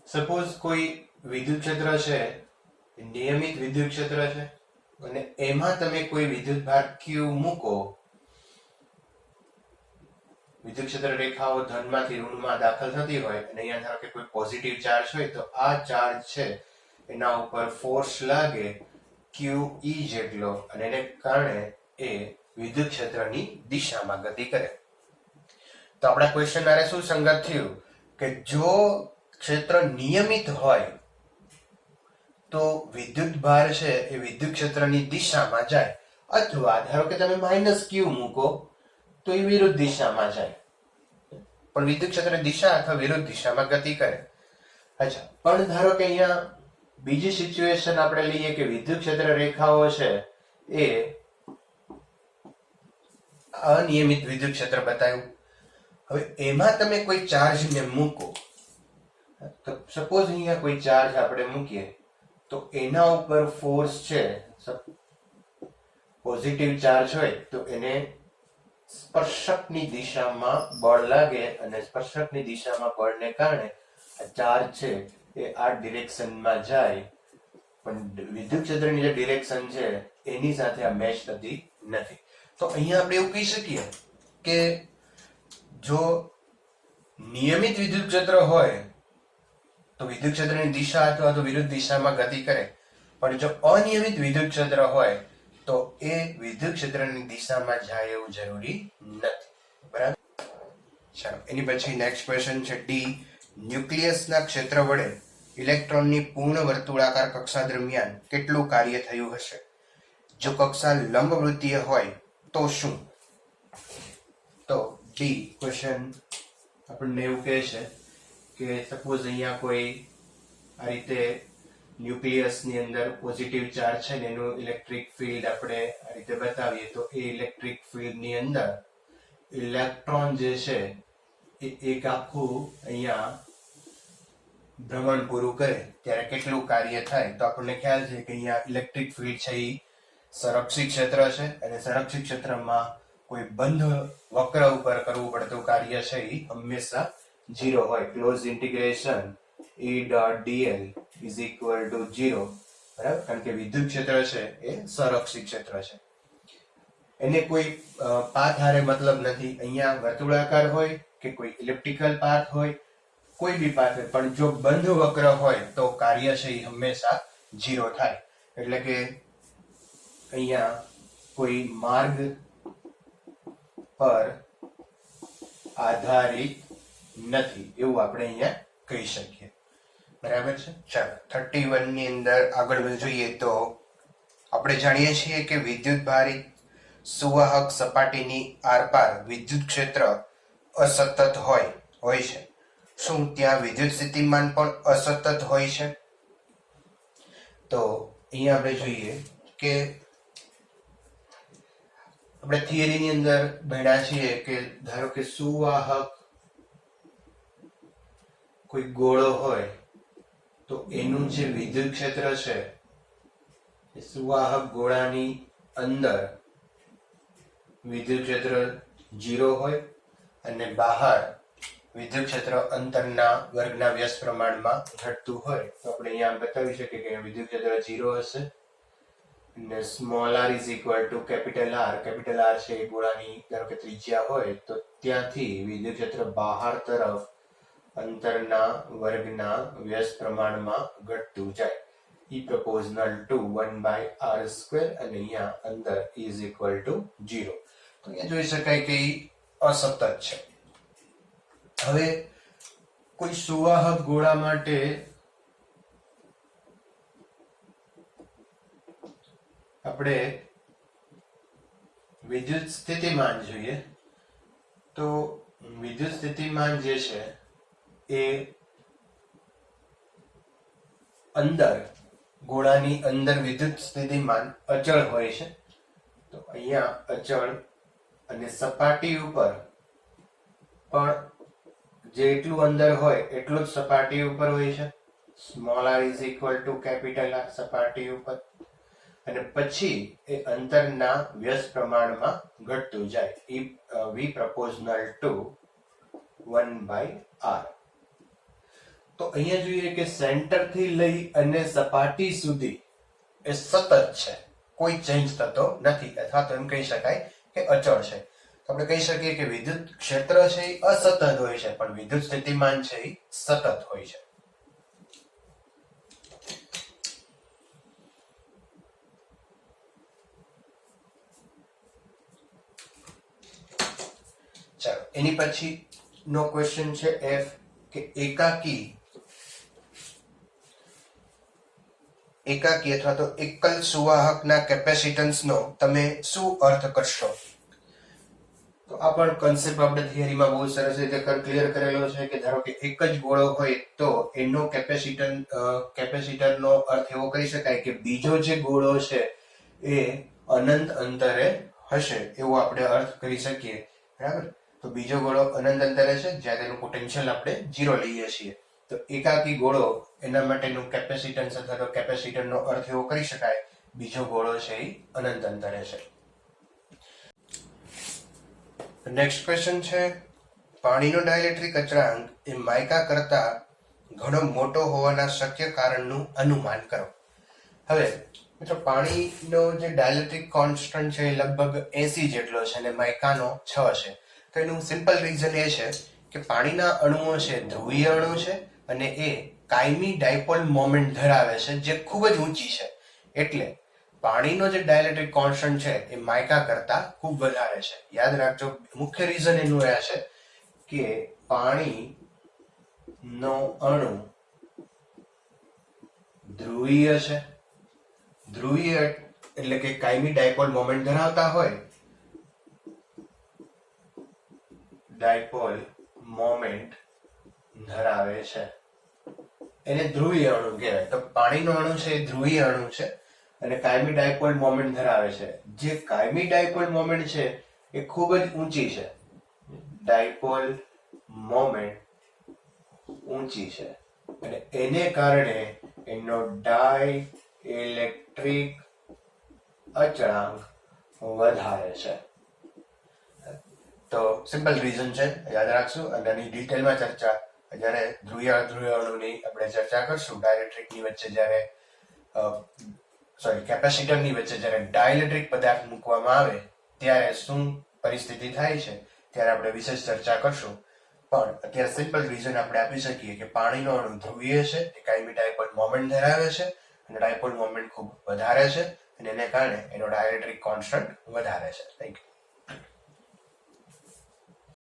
સપોઝ કોઈ વિદ્યુત ક્ષેત્ર છે, નિયમિત વિદ્યુત ક્ષેત્ર છે અને એમાં તમે કોઈ વિદ્યુત ભાર q મૂકો. વિદ્યુત ક્ષેત્ર રેખાઓ ધનમાંથી ઋણમાં દાખલ થતી હોય અને અહીંયા ધારો કે કોઈ પોઝિટિવ ચાર્જ હોય તો આ ચાર્જ છે એના ઉપર ફોર્સ લાગે QE જેટલો અને એને કારણે એ વિદ્યુત ક્ષેત્રની દિશામાં ગતિ કરે. તો આપણા ક્વેશ્ચન આરે શું સંગત થયું કે જો ક્ષેત્ર નિયમિત હોય તો વિદ્યુત ભાર છે એ વિદ્યુત ક્ષેત્રની દિશામાં જાય, અથવા ધારો કે તમે -q મૂકો તો એ વિરુદ્ધ દિશામાં જાય, પણ વિદ્યુત ક્ષેત્રની દિશા અથવા વિરુદ્ધ દિશામાં ગતિ કરે. અચ્છા, પણ ધારો કે અહીંયા બીજી સિચ્યુએશન આપણે લઈએ કે વિદ્યુત ક્ષેત્ર રેખાઓ છે એ અનિયમિત વિદ્યુત ક્ષેત્ર બતાવ્યું. હવે એમાં તમે કોઈ ચાર્જને મૂકો તો સપોઝ અહીંયા કોઈ ચાર્જ આપણે મૂકીએ તો એના ઉપર ફોર્સ છે, પોઝિટિવ ચાર્જ હોય તો એને સ્પર્શકની દિશામાં બળ લાગે અને સ્પર્શકની દિશામાં બળને કારણે આ ચાર્જ છે એ આ ડિરેક્શનમાં જાય, પણ વિદ્યુત ક્ષેત્રની જે ડિરેક્શન છે એની સાથે આ મેચ થતી નથી. તો અહીંયા આપણે એવું કહી શકીએ કે જો નિયમિત વિદ્યુત ક્ષેત્ર હોય તો વિદ્યુત ક્ષેત્રની દિશા અથવા તો વિરુદ્ધ દિશામાં ગતિ કરે, પણ જો અનિયમિત વિદ્યુત ક્ષેત્ર હોય તો એ વિદ્યુત ક્ષેત્રની દિશામાં જાય એવું જરૂરી નથી. બરાબર? ચાલો, એની પછી નેક્સ્ટ ક્વેશ્ચન છે ડી. ન્યુક્લિયસના ક્ષેત્ર વડે ઇલેક્ટ્રોનની પૂર્ણ વર્તુળાકાર કક્ષા દરમિયાન કેટલું કાર્ય થયું હશે? જો કક્ષા લંબવૃત્તીય હોય તો શું? તો ડી ક્વેશ્ચન આપણને એવું કહે છે કે સપોઝ અહીંયા કોઈ આ રીતે ન્યુક્લિયસની અંદર પોઝિટિવ ચાર્જ છે ને એનું ઇલેક્ટ્રિક ફિલ્ડ આપણે આ રીતે બતાવીએ તો એ ઇલેક્ટ્રિક ફિલ્ડની અંદર ઇલેક્ટ્રોન જે છે એ એક આખું અહીંયા ભ્રમણ પૂરું કરે ત્યારે કેટલું કાર્ય થાય તો આપણને ખ્યાલ છે કે અહીંયા ઇલેક્ટ્રિક ફિલ્ડ છે એ સંરક્ષિત ક્ષેત્ર છે અને સંરક્ષિત ક્ષેત્રમાં કોઈ બંધ વક્ર ઉપર કરવું પડતું કાર્ય છે એ હંમેશા 0 હોય. Close integration E dot dl is equal to 0, બરાબર, કારણ કે વિદ્યુત ક્ષેત્ર છે એ સંરક્ષિત ક્ષેત્ર છે. એને કોઈ પાથ હારે મતલબ નથી. અહીંયા વર્તુળાકાર હોય કે કોઈ ઇલેપ્ટિકલ પાથ હોય, કોઈ બી પાથ હોય, પણ જો બંધ વક્ર હોય તો કાર્ય છે એ હંમેશા 0 થાય. એટલે કે અહીંયા કોઈ માર્ગ પર આધારિત નથી એવું આપણે અહીંયા કહી શકીએ. બરાબર છે. ચાલો 31 ની અંદર આગળ જોઈએ તો આપણે જાણીએ છીએ કે વિદ્યુત ભારિત સુવાહક સપાટીની આરપાર વિદ્યુત ક્ષેત્ર અસતત હોય છે. શું ત્યાં વિદ્યુત સ્થિતિમાન પણ અસતત હોય છે? તો અહીંયા આપણે જોઈએ કે આપણે થિયરીની અંદર ભણ્યા છીએ કે ધારો કે સુવાહક કોઈ ગોળો હોય તો એનું જે વિદ્યુત ક્ષેત્ર છે એ સુવાહક ગોળાની અંદર વિદ્યુત ક્ષેત્ર 0 હોય અને બહાર વિદ્યુત ક્ષેત્ર અંતરના વર્ગના વ્યસ્ત પ્રમાણમાં ઘટતું હોય તો આપણે અહીંયા બતાવી શકીએ કે વિદ્યુત ક્ષેત્ર 0 હશે અને small r is equal to capital R. Capital R છે એ ગોળાની ધારો કે ત્રિજ્યા હોય તો ત્યાંથી વિદ્યુત ક્ષેત્ર બહાર તરફ અંતરના વર્ગના વ્યસ્ત પ્રમાણમાં ઘટતું જાય. E proportional to 1/r² અને અહીંયા અંદર E is equal to 0. તો અહીંયા જોઈ શકાય કે એ અસતત છે. હવે કોઈ સુવાહક ગોળા માટે આપણે વિદ્યુત સ્થિતિમાન જોઈએ તો વિદ્યુત સ્થિતિમાન જે છે એ અંદર ગોળાની અંદર વિદ્યુત સ્થિતિમાન અચળ હોય છે. તો અહીંયા અચળ અને સપાટી ઉપર પણ જેટલું અંદર હોય એટલું જ સપાટી ઉપર હોય છે. Small r is equal to capital R સપાટી ઉપર અને પછી એ અંતરના વ્યસ્ત પ્રમાણમાં ઘટતું જાય. V proportional to 1/r. તો અહીંયા જોઈએ કે સેન્ટર થી લઈ અને સપાટી સુધી એ સતત છે, કોઈ ચેન્જ થતો નથી, અથવા તો એમ કહી શકાય કે અચળ છે. તો આપણે કહી શકીએ કે વિદ્યુત ક્ષેત્ર છે એ અસતત હોય છે પણ વિદ્યુત સ્થિતિમાન છે એ સતત હોય છે. ચાલો એની પછી નો ક્વેશ્ચન છે F કે એકાકી અથવા તો એકલ સુવાહકના કેપેસિટન્સનો તમે શું અર્થ કરશો? તો આ પણ કન્સેપ્ટ આપણે થિયરીમાં બહુ સરસ રીતે ક્લિયર કરેલો છે કે ધારો કે એક જ ગોળો હોય તો એનો કેપેસિટરનો અર્થ એવો કરી શકાય કે બીજો જે ગોળો છે એ અનંત અંતરે હશે એવો આપણે અર્થ કરી શકીએ. બરાબર. તો બીજો ગોળો અનંત અંતરે છે જ્યાં તેનું પોટેન્શિયલ આપણે 0 લઈએ છીએ. તો એકાકી ગોળો એના માટેનું કેપેસિટન્સ અથવા તો કેપેસિટરનો અર્થ એવો કરી શકાય બીજો ગોળો છે એ અનંત અંતરે છે. નેક્સ્ટ ક્વેશ્ચન છે પાણીનો ડાઇલેક્ટ્રિક અચળાંક એ માઇકા કરતા ઘણો મોટો હોવાના શક્ય કારણનું અનુમાન કરો. હવે મિત્રો પાણીનો જે ડાઇલેક્ટ્રિક કોન્સ્ટન્ટ છે એ લગભગ 80 જેટલો છે અને માઇકાનો 6 છે. તો એનું સિમ્પલ રીઝન એ છે કે પાણીના અણુઓ છે ધ્રુવીય અણુ છે અને એ કાયમી ડાયપોલ મોમેન્ટ ધરાવે છે જે ખૂબ જ ઊંચી છે. એટલે પાણીનો જે ડાઇલેક્ટ્રિક કોન્સ્ટન્ટ છે એ માઇકા કરતા ખૂબ વધારે છે. યાદ રાખજો, મુખ્ય રીઝન એનું એ છે કે પાણીનો અણુ ધ્રુવીય છે. ધ્રુવીય એટલે કે કાયમી ડાયપોલ મોમેન્ટ ધરાવતા હોય, ડાયપોલ મોમેન્ટ ધરાવે છે. એને ધ્રુવીય અણુ કહેવાય. તો પાણીનો અણુ છે એ ધ્રુવીય અણુ છે અને કાયમી ડાયપોલ મોમેન્ટ ધરાવે છે. જે કાયમી ડાયપોલ મોમેન્ટ છે એ ખૂબ જ ઊંચી છે. ડાયપોલ મોમેન્ટ ઊંચી છે અને એને કારણે એનો ડાઇલેક્ટ્રિક અચળાંક વધારે છે. તો સિમ્પલ રીઝન છે, યાદ રાખશું. અને આની ડિટેલમાં ચર્ચા જ્યારે ધ્રુવીય અધ્રુવીય અણુની આપણે ચર્ચા કરશું. ડાયલેક્ટ્રિકની વચ્ચે જ્યારે કેપેસિટરની વચ્ચે જ્યારે ડાયલેક્ટ્રિક પદાર્થ મૂકવામાં આવે ત્યારે શું પરિસ્થિતિ થાય છે ત્યારે આપણે વિશેષ ચર્ચા કરશું. પણ અત્યારે સિમ્પલ રીઝન આપણે આપી શકીએ કે પાણીનો અણુ ધ્રુવીય છે, એ કાયમી ડાયપોલ મોમેન્ટ ધરાવે છે અને ડાયપોલ મોમેન્ટ ખૂબ વધારે છે અને એને કારણે એનો ડાયલેક્ટ્રિક કોન્સ્ટન્ટ વધારે છે. Thank you.